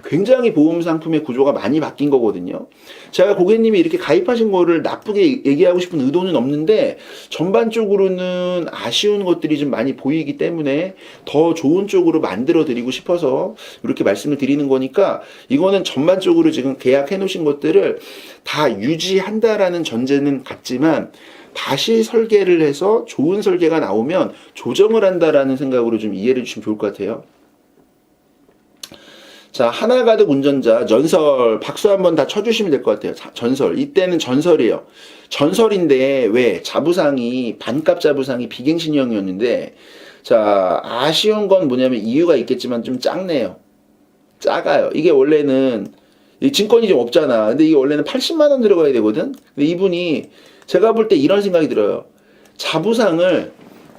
굉장히 보험 상품의 구조가 많이 바뀐 거거든요. 제가 고객님이 이렇게 가입하신 거를 나쁘게 얘기하고 싶은 의도는 없는데 전반적으로는 아쉬운 것들이 좀 많이 보이기 때문에 더 좋은 쪽으로 만들어 드리고 싶어서 이렇게 말씀을 드리는 거니까 이거는 전반적으로 지금 계약해 놓으신 것들을 다 유지한다라는 전제는 같지만 다시 설계를 해서 좋은 설계가 나오면 조정을 한다라는 생각으로 좀 이해를 주시면 좋을 것 같아요. 자, 하나가득 운전자 전설 박수 한번 다 쳐주시면 될 것 같아요. 전설 이때는 전설이에요. 전설인데 왜 자부상이 반값 자부상이 비갱신형이었는데 자, 아쉬운 건 뭐냐면 이유가 있겠지만 좀 작네요. 작아요. 이게 원래는 증권이 좀 없잖아. 근데 이게 원래는 80만 원 들어가야 되거든. 근데 이분이 제가 볼 때 이런 생각이 들어요. 자부상을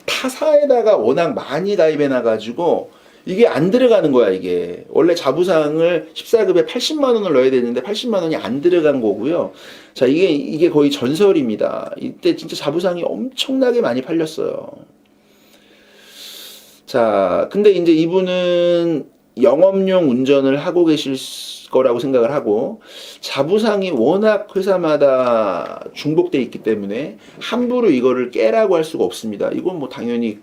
타사에다가 워낙 많이 가입해 놔가지고 이게 안 들어가는 거야. 이게 원래 자부상을 14급에 80만 원을 넣어야 되는데 80만 원이 안 들어간 거고요. 자, 이게 거의 전설입니다. 이때 진짜 자부상이 엄청나게 많이 팔렸어요. 자, 근데 이제 이분은 영업용 운전을 하고 계실 거라고 생각을 하고 자부상이 워낙 회사마다 중복돼 있기 때문에 함부로 이거를 깨라고 할 수가 없습니다. 이건 뭐 당연히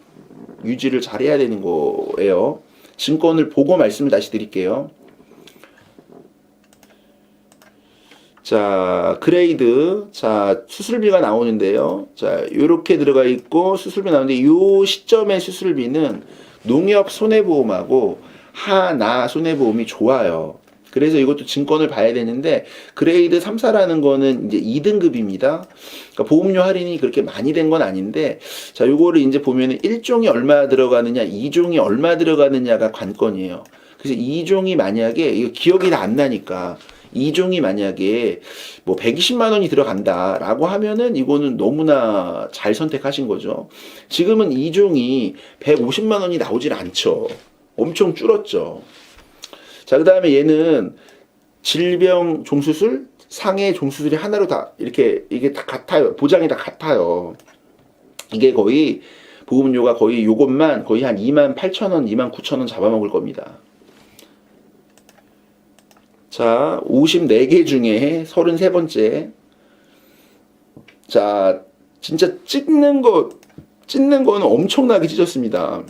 유지를 잘해야 되는 거예요. 증권을 보고 말씀을 다시 드릴게요. 자, 그레이드. 자, 수술비가 나오는데요. 자, 요렇게 들어가 있고 수술비 나오는데 요 시점의 수술비는 농협 손해보험하고 하나 손해보험이 좋아요. 그래서 이것도 증권을 봐야 되는데 그레이드 3, 4라는 거는 이제 2등급입니다. 그러니까 보험료 할인이 그렇게 많이 된 건 아닌데 자, 요거를 이제 보면은 1종이 얼마 들어가느냐, 2종이 얼마 들어가느냐가 관건이에요. 그래서 2종이 만약에 이거 기억이 다 안 나니까 2종이 만약에 뭐 120만 원이 들어간다라고 하면은 이거는 너무나 잘 선택하신 거죠. 지금은 2종이 150만 원이 나오질 않죠. 엄청 줄었죠. 자, 그 다음에 얘는 질병 종수술, 상해 종수술이 하나로 다 이렇게 이게 다 같아요. 보장이 다 같아요. 이게 거의 보험료가 거의 요것만 거의 한 28,000원, 29,000원 잡아먹을 겁니다. 자, 54개 중에 33번째. 자, 진짜 찢는 거는 엄청나게 찢었습니다.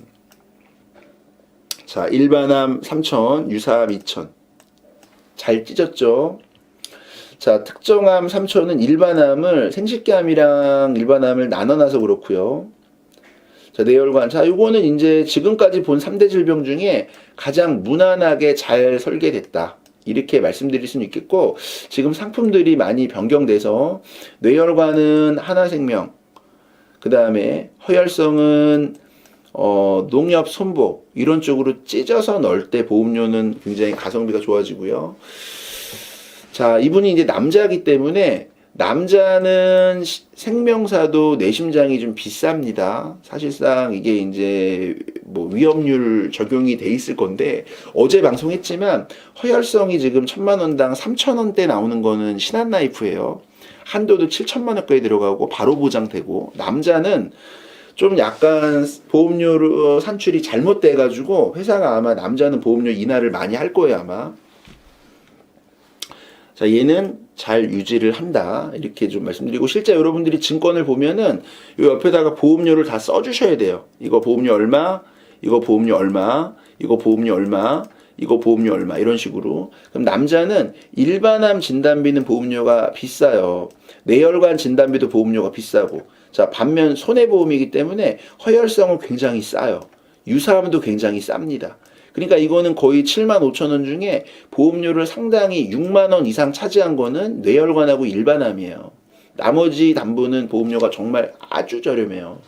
자, 일반암 3,000, 유사암 2,000. 잘 찢었죠? 자, 특정암 3,000은 일반암을 생식기암이랑 일반암을 나눠놔서 그렇고요. 자, 뇌혈관. 자, 요거는 이제 지금까지 본 3대 질병 중에 가장 무난하게 잘 설계됐다. 이렇게 말씀드릴 수는 있겠고, 지금 상품들이 많이 변경돼서 뇌혈관은 하나생명, 그 다음에 허혈성은 농협, 손보 이런 쪽으로 찢어서 넣을 때 보험료는 굉장히 가성비가 좋아지고요. 자, 이분이 이제 남자이기 때문에 남자는 생명사도 뇌심장이 좀 비쌉니다. 사실상 이게 이제 뭐 위험률 적용이 돼 있을 건데 어제 방송했지만 허혈성이 지금 1,000만 원당 3,000원대 나오는 거는 신한라이프예요. 한도도 7천만 원까지 들어가고 바로 보장되고 남자는 좀 약간 보험료 산출이 잘못돼 가지고 회사가 아마 남자는 보험료 인하를 많이 할 거예요, 아마. 자, 얘는 잘 유지를 한다. 이렇게 좀 말씀드리고, 실제 여러분들이 증권을 보면은 이 옆에다가 보험료를 다 써주셔야 돼요. 이거 보험료 얼마, 이거 보험료 얼마, 이거 보험료 얼마, 이거 보험료 얼마, 이런 식으로. 그럼 남자는 일반암 진단비는 보험료가 비싸요. 뇌혈관 진단비도 보험료가 비싸고. 자, 반면 손해보험이기 때문에 허혈성은 굉장히 싸요. 유사암도 굉장히 쌉니다. 그러니까 이거는 거의 75,000원 중에 보험료를 상당히 6만 원 이상 차지한 거는 뇌혈관하고 일반암이에요. 나머지 담보는 보험료가 정말 아주 저렴해요.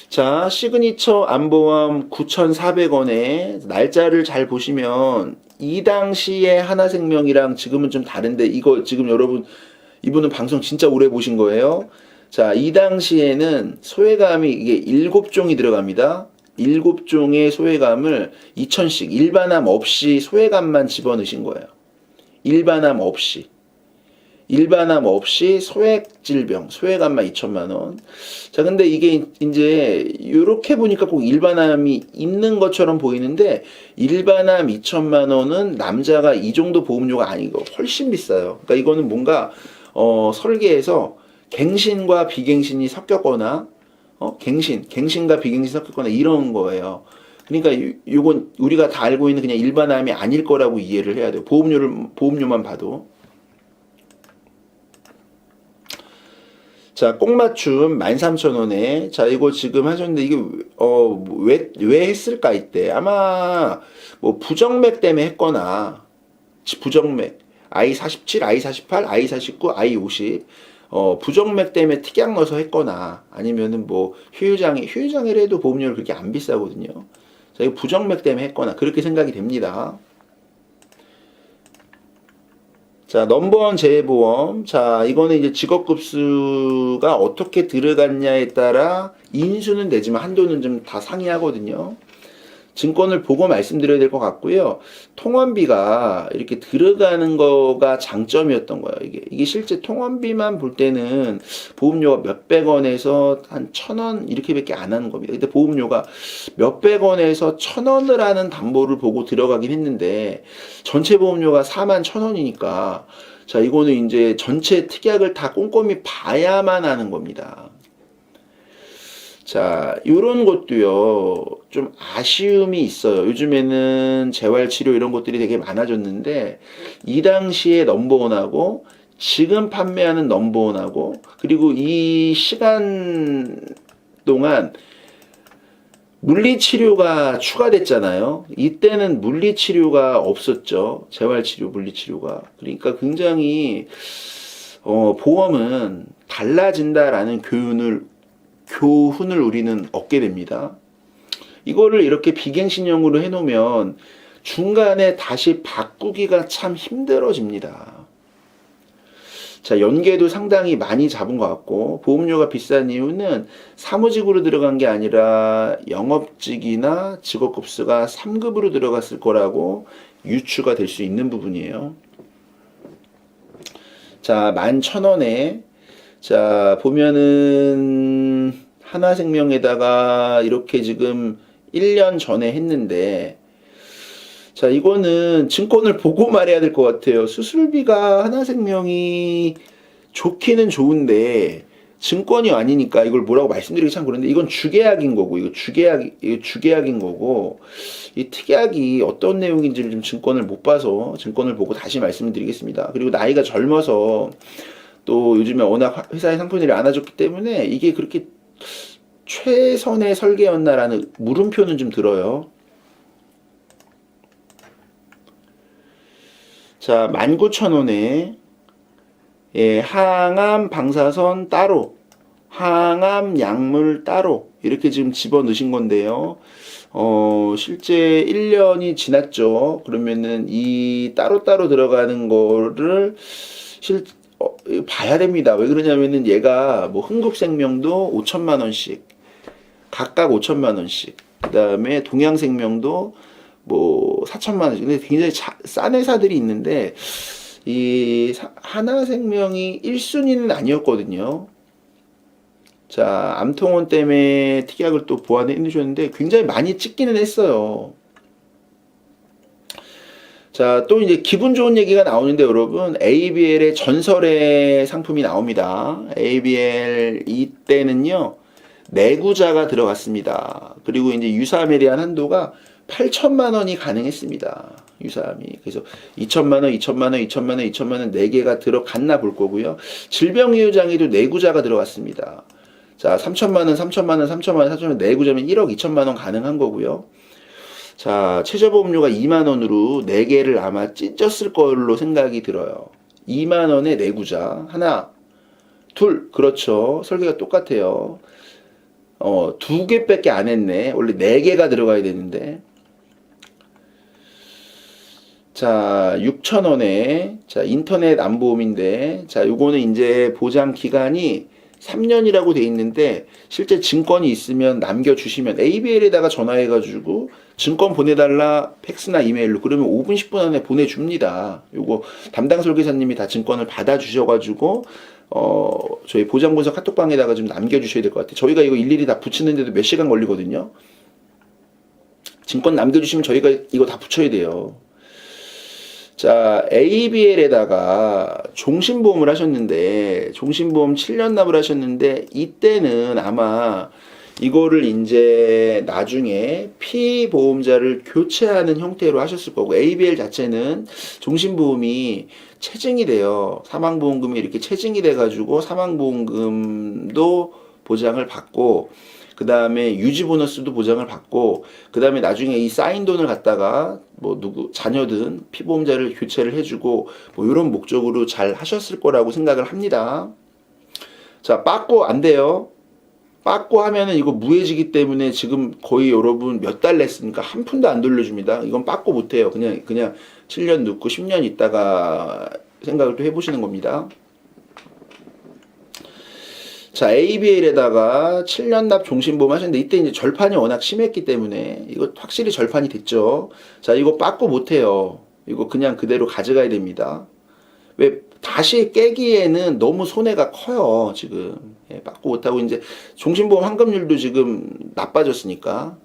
자, 시그니처 암보험 9,400원에 날짜를 잘 보시면 이 당시에 하나생명이랑 지금은 좀 다른데, 이거 지금 여러분 이분은 방송 진짜 오래 보신 거예요. 자, 이 당시에는 소외감이 이게 7종이 들어갑니다. 7종의 소외감을 2,000씩 일반암 없이 소외감만 집어넣으신 거예요. 일반암 없이. 일반암 없이 소액질병, 소외감만 2천만 원. 자, 근데 이게 이제 이렇게 보니까 꼭 일반암이 있는 것처럼 보이는데 일반암 2천만 원은 남자가 이 정도 보험료가 아니고 훨씬 비싸요. 그러니까 이거는 뭔가 설계에서 갱신과 비갱신이 섞였거나 갱신과 비갱신이 섞였거나 이런 거예요. 그러니까 요건 우리가 다 알고 있는 그냥 일반암이 아닐 거라고 이해를 해야 돼요. 보험료만 봐도. 자, 꼭맞춤 13,000원에. 자, 이거 지금 하셨는데 이게 왜 했을까 이때. 아마 뭐 부정맥 때문에 했거나, 부정맥 I47, I48, I49, I50 부정맥 때문에 특약 넣어서 했거나, 아니면은 뭐 휴유장애를 해도 보험료를 그렇게 안 비싸거든요. 자, 이거 부정맥 때문에 했거나 그렇게 생각이 됩니다. 자, 넘버원 재해보험. 자, 이거는 이제 직업급수가 어떻게 들어갔냐에 따라 인수는 되지만 한도는 좀 다 상이하거든요. 증권을 보고 말씀드려야 될 것 같고요. 통원비가 이렇게 들어가는 거가 장점이었던 거예요. 이게 실제 통원비만 볼 때는 보험료가 몇백 원에서 한 1,000원 이렇게밖에 안 하는 겁니다. 근데 보험료가 몇백 원에서 1,000원을 하는 담보를 보고 들어가긴 했는데 전체 보험료가 41,000원이니까 자, 이거는 이제 전체 특약을 다 꼼꼼히 봐야만 하는 겁니다. 자, 요런 것도요, 좀 아쉬움이 있어요. 요즘에는 재활치료 이런 것들이 되게 많아졌는데, 이 당시에 넘버원하고, 지금 판매하는 넘버원하고, 그리고 이 시간 동안 물리치료가 추가됐잖아요. 이때는 물리치료가 없었죠. 재활치료, 물리치료가. 그러니까 굉장히, 보험은 달라진다라는 교훈을 우리는 얻게 됩니다. 이거를 이렇게 비갱신형으로 해놓으면 중간에 다시 바꾸기가 참 힘들어집니다. 자, 연계도 상당히 많이 잡은 것 같고, 보험료가 비싼 이유는 사무직으로 들어간 게 아니라 영업직이나 직업급수가 3급으로 들어갔을 거라고 유추가 될 수 있는 부분이에요. 자, 11,000원에, 자, 보면은, 하나생명에다가 이렇게 지금 1년 전에 했는데, 자, 이거는 증권을 보고 말해야 될 것 같아요. 수술비가 하나생명이 좋기는 좋은데 증권이 아니니까 이걸 뭐라고 말씀드리기 참 그런데 이건 주계약인 거고 이거 주계약인 거고 이 특약이 어떤 내용인지를 좀 증권을 못 봐서 증권을 보고 다시 말씀을 드리겠습니다. 그리고 나이가 젊어서 또 요즘에 워낙 회사의 상품들이 안 와줬기 때문에 이게 그렇게 최선의 설계였나라는 물음표는 좀 들어요. 자, 19,000원에 예, 항암 방사선 따로, 항암 약물 따로 이렇게 지금 집어넣으신 건데요. 실제 1년이 지났죠. 그러면은 이 따로따로 들어가는 거를 봐야 됩니다. 왜 그러냐면은 얘가 뭐 흥국생명도 5천만 원씩, 각각 5천만 원씩, 그 다음에 동양생명도 뭐 4천만 원씩. 근데 굉장히 싼 회사들이 있는데 이 하나생명이 1순위는 아니었거든요. 자, 암통원 때문에 특약을 또 보완해 주셨는데 굉장히 많이 찍기는 했어요. 자, 또 이제 기분 좋은 얘기가 나오는데 여러분, ABL의 전설의 상품이 나옵니다. ABL 이때는요 내구자가 들어갔습니다. 그리고 이제 유사암에 대한 한도가 8천만 원이 가능했습니다. 유사암이. 그래서 2천만 원, 2천만 원, 2천만 원, 2천만 원 4개가 들어갔나 볼 거고요. 질병의료장에도 내구자가 들어갔습니다. 자, 3천만 원, 3천만 원, 3천만 원, 4천만 원 내구자면 1억 2천만 원 가능한 거고요. 자, 최저보험료가 2만 원으로 4개를 아마 찢었을 걸로 생각이 들어요. 2만 원에 내구자 하나, 둘, 그렇죠. 설계가 똑같아요. 2개밖에 안 했네. 원래 4개가 들어가야 되는데. 자, 6,000원에, 자, 인터넷 안보험인데, 자, 요거는 이제 보장 기간이 3년이라고 돼 있는데, 실제 증권이 있으면 남겨주시면, ABL에다가 전화해가지고, 증권 보내달라, 팩스나 이메일로, 그러면 5분, 10분 안에 보내줍니다. 요거, 담당 설계사님이 다 증권을 받아주셔가지고, 저희 보장분석 카톡방에다가 좀 남겨주셔야 될 것 같아요. 저희가 이거 일일이 다 붙이는데도 몇 시간 걸리거든요. 증권 남겨주시면 저희가 이거 다 붙여야 돼요. 자, ABL에다가 종신보험을 하셨는데, 종신보험 7년 납을 하셨는데, 이때는 아마 이거를 이제 나중에 피보험자를 교체하는 형태로 하셨을 거고, ABL 자체는 종신보험이 체증이 돼요. 사망보험금이 이렇게 체증이 돼가지고 사망보험금도 보장을 받고, 그 다음에 유지 보너스도 보장을 받고, 그 다음에 나중에 이 쌓인 돈을 갖다가 뭐 자녀든 피보험자를 교체를 해주고, 뭐 이런 목적으로 잘 하셨을 거라고 생각을 합니다. 자, 빠꾸 안 돼요. 빠꾸 하면은 이거 무해지기 때문에 지금 거의 여러분 몇 달 냈으니까 한 푼도 안 돌려줍니다. 이건 빠꾸 못 해요. 그냥 7년 눕고 10년 있다가 생각을 또 해보시는 겁니다. 자, ABL에다가 7년 납 종신보험 하셨는데 이때 이제 절판이 워낙 심했기 때문에 이거 확실히 절판이 됐죠. 자, 이거 빠꾸 못해요. 이거 그냥 그대로 가져가야 됩니다. 왜 다시 깨기에는 너무 손해가 커요. 지금 빠꾸 못하고 이제 종신보험 환급률도 지금 나빠졌으니까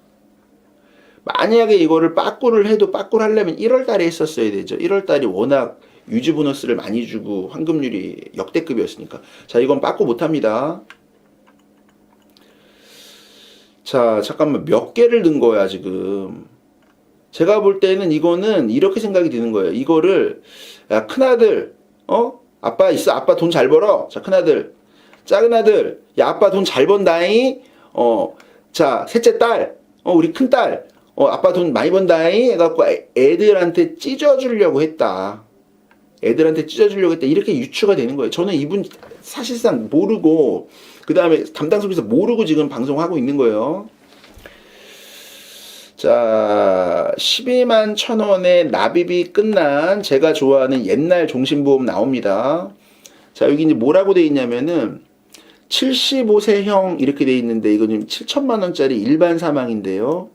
만약에 이거를 빠꾸를 해도 빠꾸를 하려면 1월 달에 했었어야 되죠. 1월 달이 워낙 유지 보너스를 많이 주고 환급률이 역대급이었으니까. 자, 이건 빠꾸 못합니다. 자, 잠깐만 몇 개를 넣은 거야 지금. 제가 볼 때는 이거는 이렇게 생각이 드는 거예요. 이거를 야, 큰아들 아빠 있어. 아빠 돈 잘 벌어. 자, 큰아들. 작은아들. 야, 아빠 돈 잘 번다잉. 자, 셋째 딸. 우리 큰딸. 아빠 돈 많이 번다잉 해갖고 애들한테 찢어주려고 했다. 애들한테 찢어주려고 했다. 이렇게 유추가 되는 거예요. 저는 이분 사실상 모르고, 그 다음에 담당 속에서 모르고 지금 방송하고 있는 거예요. 자, 12만 1,000원에 납입이 끝난 제가 좋아하는 옛날 종신보험 나옵니다. 자, 여기 이제 뭐라고 돼 있냐면은 75세형 이렇게 돼 있는데 이거 지금 7천만 원짜리 일반 사망인데요.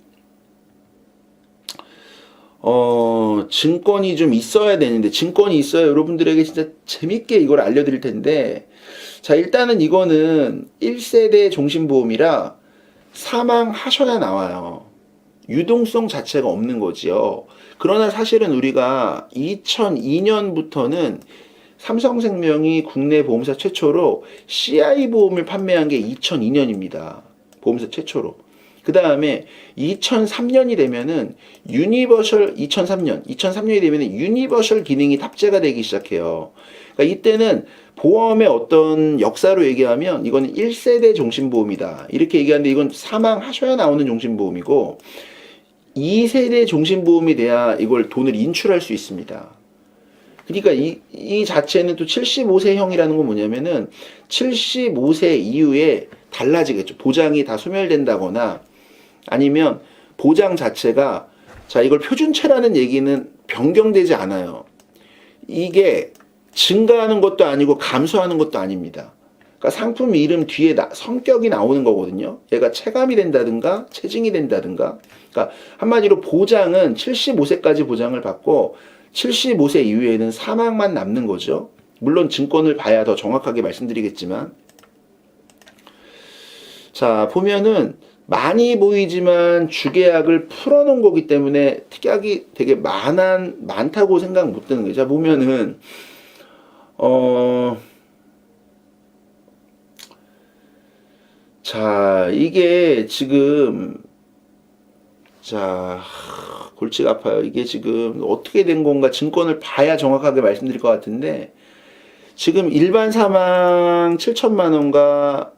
증권이 좀 있어야 되는데 증권이 있어야 여러분들에게 진짜 재밌게 이걸 알려드릴 텐데, 자, 일단은 이거는 1세대 종신보험이라 사망하셔야 나와요. 유동성 자체가 없는 거지요. 그러나 사실은 우리가 2002년부터는 삼성생명이 국내 보험사 최초로 CI 보험을 판매한 게 2002년입니다. 보험사 최초로. 그 다음에 2003년이 되면은 유니버셜 2003년이 되면은 유니버셜 기능이 탑재가 되기 시작해요. 그러니까 이때는 보험의 어떤 역사로 얘기하면 이거는 1세대 종신보험이다. 이렇게 얘기하는데 이건 사망하셔야 나오는 종신보험이고 2세대 종신보험이 돼야 이걸 돈을 인출할 수 있습니다. 그러니까 이 자체는 또 75세형이라는 건 뭐냐면은 75세 이후에 달라지겠죠. 보장이 다 소멸된다거나 아니면 보장 자체가, 자, 이걸 표준체라는 얘기는 변경되지 않아요. 이게 증가하는 것도 아니고 감소하는 것도 아닙니다. 그러니까 상품 이름 뒤에 성격이 나오는 거거든요. 얘가 체감이 된다든가 체증이 된다든가. 그러니까 한마디로 보장은 75세까지 보장을 받고 75세 이후에는 사망만 남는 거죠. 물론 증권을 봐야 더 정확하게 말씀드리겠지만, 자, 보면은 많이 보이지만 주계약을 풀어놓은 거기 때문에 특약이 되게 많다고 생각 못 드는 거예요. 자, 보면은 자, 이게 지금, 자, 골치가 아파요. 이게 지금 어떻게 된 건가 증권을 봐야 정확하게 말씀드릴 것 같은데, 지금 일반 사망 7천만 원과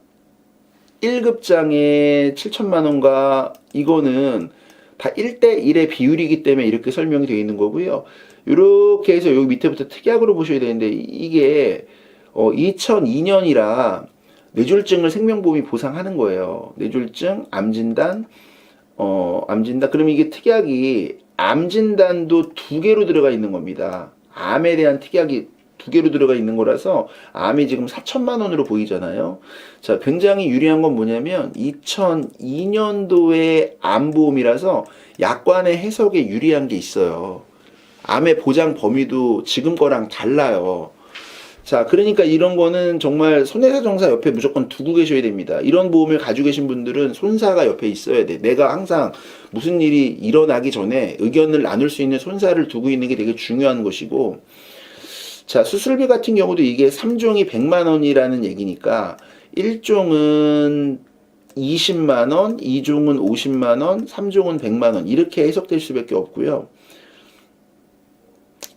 1급장에 7천만 원과 이거는 다 1대1의 비율이기 때문에 이렇게 설명이 되어 있는 거고요. 이렇게 해서 여기 밑에부터 특약으로 보셔야 되는데, 이게 2002년이라 뇌졸중을 생명보험이 보상하는 거예요. 뇌졸중, 암진단, 암진단. 그럼 이게 특약이 암진단도 2개로 들어가 있는 겁니다. 암에 대한 특약이 2개로 들어가 있는 거라서 암이 지금 4천만 원으로 보이잖아요. 자, 굉장히 유리한 건 뭐냐면 2002년도의 암보험이라서 약관의 해석에 유리한 게 있어요. 암의 보장 범위도 지금 거랑 달라요. 자, 그러니까 이런 거는 정말 손해사정사 옆에 무조건 두고 계셔야 됩니다. 이런 보험을 가지고 계신 분들은 손사가 옆에 있어야 돼. 내가 항상 무슨 일이 일어나기 전에 의견을 나눌 수 있는 손사를 두고 있는 게 되게 중요한 것이고, 자, 수술비 같은 경우도 이게 3종이 100만 원이라는 얘기니까 1종은 20만 원, 2종은 50만 원, 3종은 100만 원 이렇게 해석될 수밖에 없고요.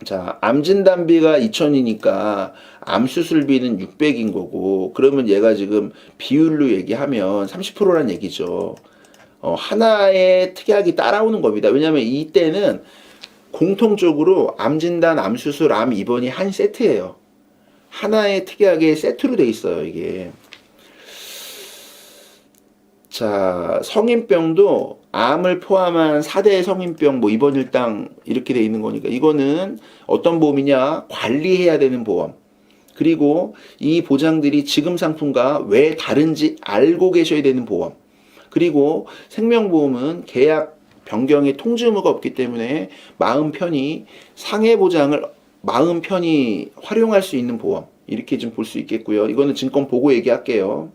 자, 암진단비가 2,000이니까 암수술비는 600인 거고, 그러면 얘가 지금 비율로 얘기하면 30%란 얘기죠. 하나의 특약이 따라오는 겁니다. 왜냐하면 이때는 공통적으로 암진단, 암수술, 암입원이 한 세트예요. 하나의 특약에 세트로 돼 있어요, 이게. 자, 성인병도 암을 포함한 4대 성인병, 뭐 입원 일당 이렇게 돼 있는 거니까 이거는 어떤 보험이냐? 관리해야 되는 보험. 그리고 이 보장들이 지금 상품과 왜 다른지 알고 계셔야 되는 보험. 그리고 생명보험은 계약 변경의 통지 의무가 없기 때문에 마음 편히 상해 보장을 마음 편히 활용할 수 있는 보험. 이렇게 좀 볼 수 있겠고요. 이거는 증권 보고 얘기할게요.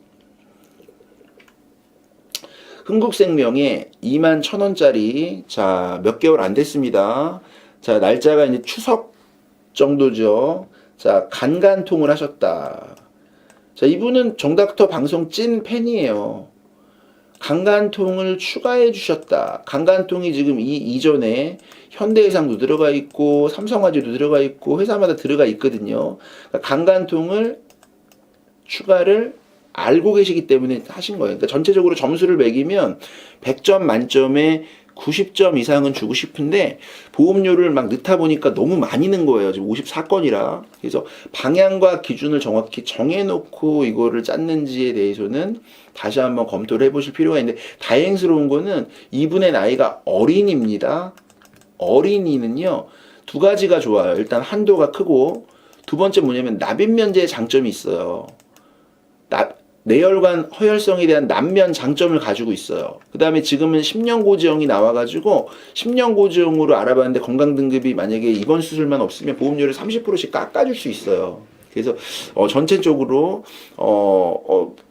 흥국생명에 21,000원짜리, 자, 몇 개월 안 됐습니다. 자, 날짜가 이제 추석 정도죠. 자, 간간통을 하셨다. 자, 이분은 정닥터 방송 찐 팬이에요. 간간통을 추가해 주셨다. 간간통이 지금 이전에 현대해상도 들어가 있고 삼성화재도 들어가 있고 회사마다 들어가 있거든요. 그러니까 간간통을 추가를 알고 계시기 때문에 하신 거예요. 그러니까 전체적으로 점수를 매기면 100점 만점에 90점 이상은 주고 싶은데 보험료를 막 넣다 보니까 너무 많이 넣은 거예요. 지금 54건이라. 그래서 방향과 기준을 정확히 정해놓고 이거를 짰는지에 대해서는 다시 한번 검토를 해보실 필요가 있는데, 다행스러운 거는 이분의 나이가 어린입니다. 어린이는요, 두 가지가 좋아요. 일단 한도가 크고, 두 번째 뭐냐면 납입 면제의 장점이 있어요. 내혈관 허혈성에 대한 남면 장점을 가지고 있어요. 그 다음에 지금은 10년 고지형이 나와가지고 10년 고지형으로 알아봤는데 건강등급이 만약에 이번 수술만 없으면 보험료를 30%씩 깎아줄 수 있어요. 그래서 전체적으로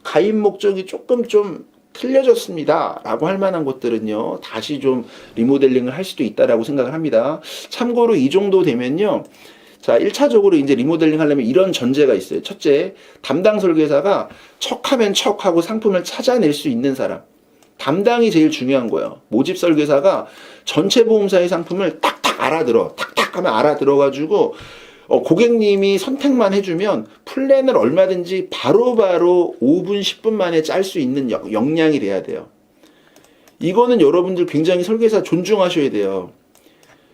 가입 목적이 조금 좀 틀려졌습니다 라고 할 만한 것들은요, 다시 좀 리모델링을 할 수도 있다라고 생각을 합니다. 참고로 이 정도 되면요, 자, 1차적으로 이제 리모델링 하려면 이런 전제가 있어요. 첫째, 담당 설계사가 척하면 척하고 상품을 찾아낼 수 있는 사람. 담당이 제일 중요한 거예요. 모집 설계사가 전체 보험사의 상품을 탁탁 알아들어. 탁탁 하면 알아들어가지고, 고객님이 선택만 해주면 플랜을 얼마든지 바로바로 5분, 10분 만에 짤 수 있는 역량이 돼야 돼요. 이거는 여러분들 굉장히 설계사 존중하셔야 돼요.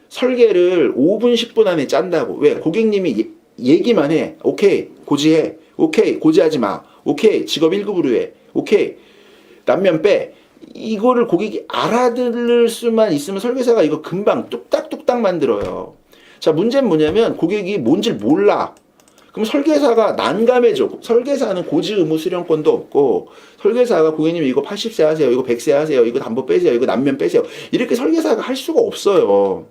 설계를 5분, 10분 안에 짠다고. 왜? 고객님이 얘기만 해. 오케이, 고지해. 오케이, 고지하지 마. 오케이, 직업 1급으로 해. 오케이, 남면 빼. 이거를 고객이 알아들을 수만 있으면 설계사가 이거 금방 뚝딱뚝딱 만들어요. 자, 문제는 뭐냐면 고객이 뭔지를 몰라. 그럼 설계사가 난감해져. 설계사는 고지 의무 수령권도 없고, 설계사가 고객님 이거 80세 하세요. 이거 100세 하세요. 이거 담보 빼세요. 이거 남면 빼세요. 이렇게 설계사가 할 수가 없어요.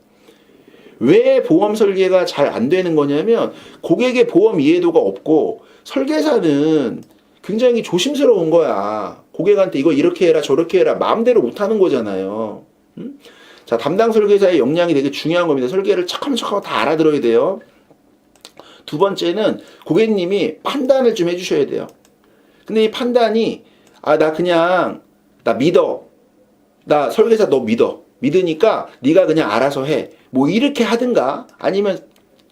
왜 보험 설계가 잘 안 되는 거냐면 고객의 보험 이해도가 없고, 설계사는 굉장히 조심스러운 거야. 고객한테 이거 이렇게 해라 저렇게 해라 마음대로 못하는 거잖아요. 자, 담당 설계사의 역량이 되게 중요한 겁니다. 설계를 척하면 척하고 다 알아들어야 돼요. 두 번째는 고객님이 판단을 좀 해주셔야 돼요. 근데 이 판단이 나 믿어. 나 설계사 너 믿어. 믿으니까 네가 그냥 알아서 해. 뭐 이렇게 하든가, 아니면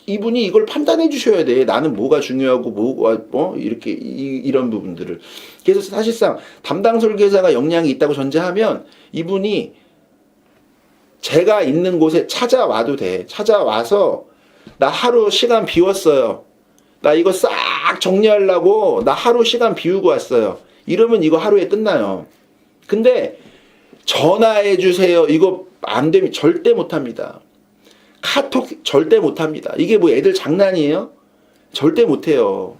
이분이 이걸 판단해 주셔야 돼. 나는 뭐가 중요하고 뭐가 이렇게 이런 부분들을. 그래서 사실상 담당 설계사가 역량이 있다고 전제하면 이분이 제가 있는 곳에 찾아와도 돼. 찾아와서 나 하루 시간 비웠어요. 나 이거 싹 정리하려고 나 하루 시간 비우고 왔어요. 이러면 이거 하루에 끝나요. 근데 전화해 주세요. 이거 안 되면 절대 못 합니다. 카톡 절대 못 합니다. 이게 뭐 애들 장난이에요? 절대 못 해요.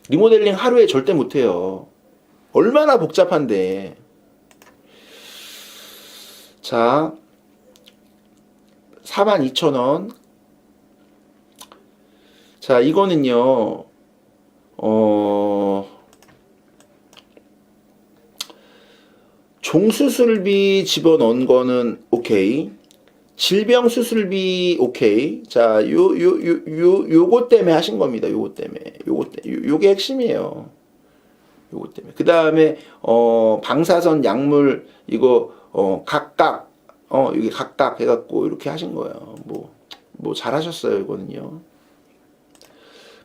리모델링 하루에 절대 못 해요. 얼마나 복잡한데. 자, 42,000원. 자, 이거는요, 종수술비 집어넣은 거는 오케이. 질병 수술비 오케이. 자, 요거 때문에 하신 겁니다. 요거 때문에. 요게 핵심이에요. 요거 때문에. 그 다음에, 방사선 약물, 이거, 각각, 이게 각각 해갖고 이렇게 하신 거예요. 뭐 잘하셨어요, 이거는요.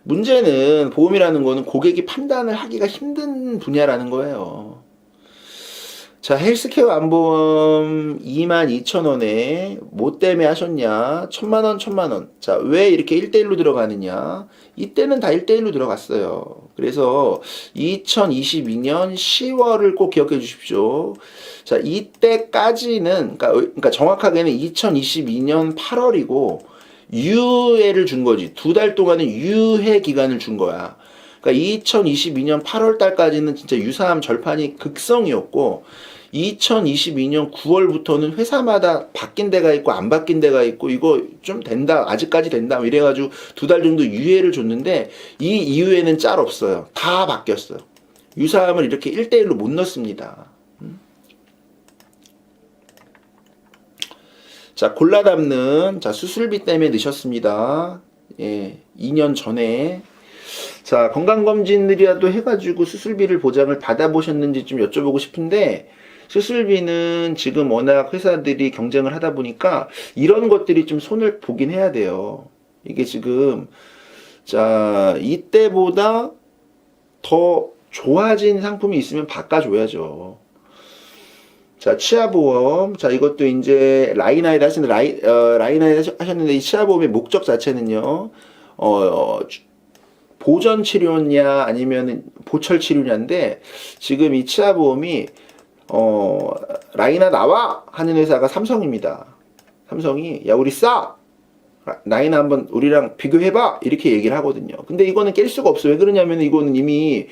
문제는 보험이라는 거는 고객이 판단을 하기가 힘든 분야라는 거예요. 자, 헬스케어 안보험 22,000원에 뭐 때문에 하셨냐? 1,000만원, 1,000만원. 자, 왜 이렇게 1대1로 들어가느냐? 이때는 다 1대1로 들어갔어요. 그래서 2022년 10월을 꼭 기억해 주십시오. 자, 이때까지는, 그러니까 정확하게는 2022년 8월이고, 유예를 준 거지. 2달 동안은 유예 기간을 준 거야. 그러니까 2022년 8월 달까지는 진짜 유사암 절판이 극성이었고, 2022년 9월부터는 회사마다 바뀐 데가 있고 안 바뀐 데가 있고, 이거 좀 된다, 아직까지 된다 이래가지고 2달 정도 유예를 줬는데, 이 이후에는 짤 없어요. 다 바뀌었어요. 유사암을 이렇게 1대1로 못 넣습니다. 자, 골라 담는, 자, 수술비 때문에 넣으셨습니다. 예, 2년 전에. 자, 건강검진이라도 해가지고 수술비를 보장을 받아보셨는지 좀 여쭤보고 싶은데, 수술비는 지금 워낙 회사들이 경쟁을 하다 보니까 이런 것들이 좀 손을 보긴 해야 돼요. 이게 지금, 자, 이때보다 더 좋아진 상품이 있으면 바꿔줘야죠. 자, 치아보험. 자, 이것도 이제 라이나이드 라이나이드 하셨는데 이 치아보험의 목적 자체는요. 보전 치료냐 아니면 보철 치료냐인데 지금 이 치아보험이 라이나 나와 하는 회사가 삼성입니다. 삼성이 야 우리 싸 라이나 한번 우리랑 비교해봐 이렇게 얘기를 하거든요. 근데 이거는 깰 수가 없어요. 왜 그러냐면 이거는 이미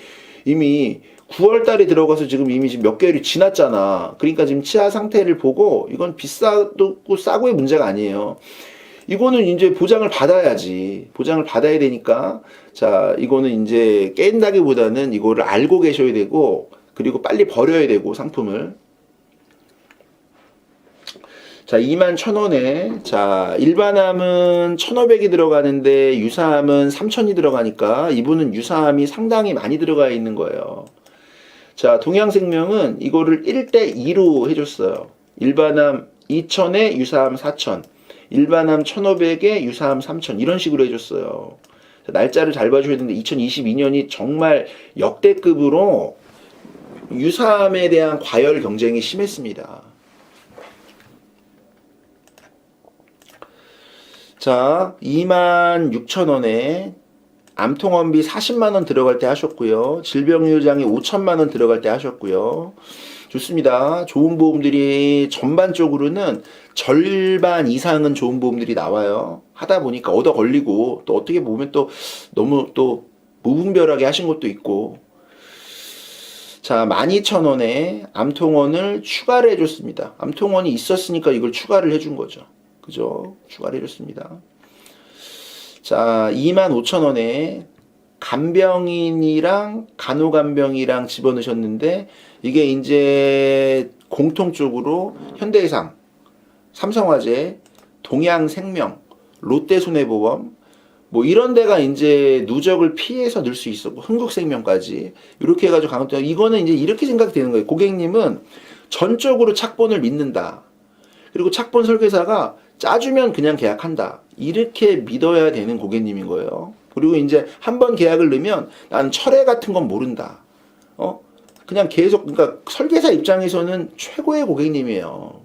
9월 달에 들어가서 지금 이미 몇 개월이 지났잖아. 그러니까 지금 치아 상태를 보고 이건 비싸고 싸고의 문제가 아니에요. 이거는 이제 보장을 받아야지. 보장을 받아야 되니까 자 이거는 이제 깬다기보다는 이거를 알고 계셔야 되고 그리고 빨리 버려야 되고 상품을. 자 21,000원에 자 일반암은 1,500이 들어가는데 유사암은 3,000이 들어가니까 이분은 유사암이 상당히 많이 들어가 있는 거예요. 자 동양생명은 이거를 1대2로 해줬어요. 일반암 2,000에 유사암 4,000 일반암 1,500에 유사암 3,000 이런 식으로 해줬어요. 자, 날짜를 잘 봐줘야 되는데 2022년이 정말 역대급으로 유사암에 대한 과열 경쟁이 심했습니다. 자 26,000원에 암통원비 40만원 들어갈 때 하셨고요. 질병유효장애 5천만원 들어갈 때 하셨고요. 좋습니다. 좋은 보험들이 전반적으로는 절반 이상은 좋은 보험들이 나와요. 하다 보니까 얻어 걸리고 또 어떻게 보면 또 너무 또 무분별하게 하신 것도 있고. 자 12,000원에 암통원을 추가를 해줬습니다. 암통원이 있었으니까 이걸 추가를 해준 거죠. 그죠? 추가를 해줬습니다. 자 25,000원에 간병인이랑 간호간병이랑 집어넣으셨는데 이게 이제 공통적으로 현대해상, 삼성화재, 동양생명, 롯데손해보험 뭐 이런 데가 이제 누적을 피해서 넣을 수 있었고 흥국생명까지 이렇게 해가지고 강원도 이거는 이제 이렇게 생각이 되는 거예요. 고객님은 전적으로 착본을 믿는다. 그리고 착본 설계사가 짜주면 그냥 계약한다. 이렇게 믿어야 되는 고객님인 거예요. 그리고 이제 한번 계약을 넣으면 나는 철회 같은 건 모른다. 그냥 계속 그러니까 설계사 입장에서는 최고의 고객님이에요.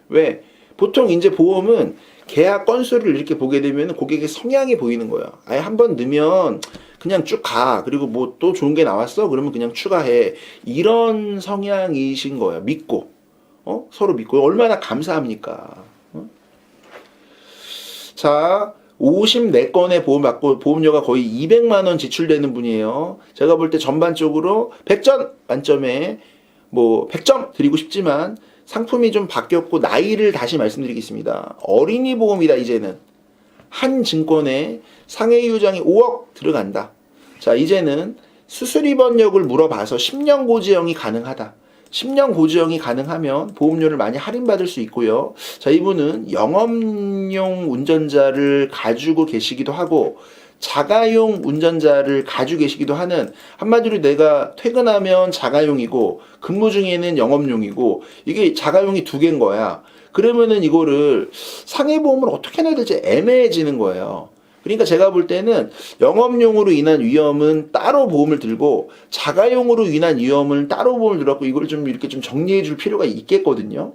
왜? 보통 이제 보험은 계약 건수를 이렇게 보게 되면 고객의 성향이 보이는 거예요. 아예 한번 넣으면 그냥 쭉 가. 그리고 뭐 또 좋은 게 나왔어? 그러면 그냥 추가해. 이런 성향이신 거예요. 믿고. 서로 믿고. 얼마나 감사합니까? 자, 54건의 보험 받고 보험료가 거의 200만원 지출되는 분이에요. 제가 볼 때 전반적으로 100점 만점에 뭐 100점 드리고 싶지만 상품이 좀 바뀌었고 나이를 다시 말씀드리겠습니다. 어린이 보험이다 이제는. 한 증권에 상해유장이 5억 들어간다. 자 이제는 수술 입원력을 물어봐서 10년 고지형이 가능하다. 10년 고지형이 가능하면 보험료를 많이 할인받을 수 있고요. 자, 이분은 영업용 운전자를 가지고 계시기도 하고 자가용 운전자를 가지고 계시기도 하는 한마디로 내가 퇴근하면 자가용이고 근무 중에는 영업용이고 이게 자가용이 두 개인 거야. 그러면은 이거를 상해보험을 어떻게 내야 될지 애매해지는 거예요. 그러니까 제가 볼 때는 영업용으로 인한 위험은 따로 보험을 들고 자가용으로 인한 위험은 따로 보험을 들었고 이걸 좀 이렇게 좀 정리해 줄 필요가 있겠거든요.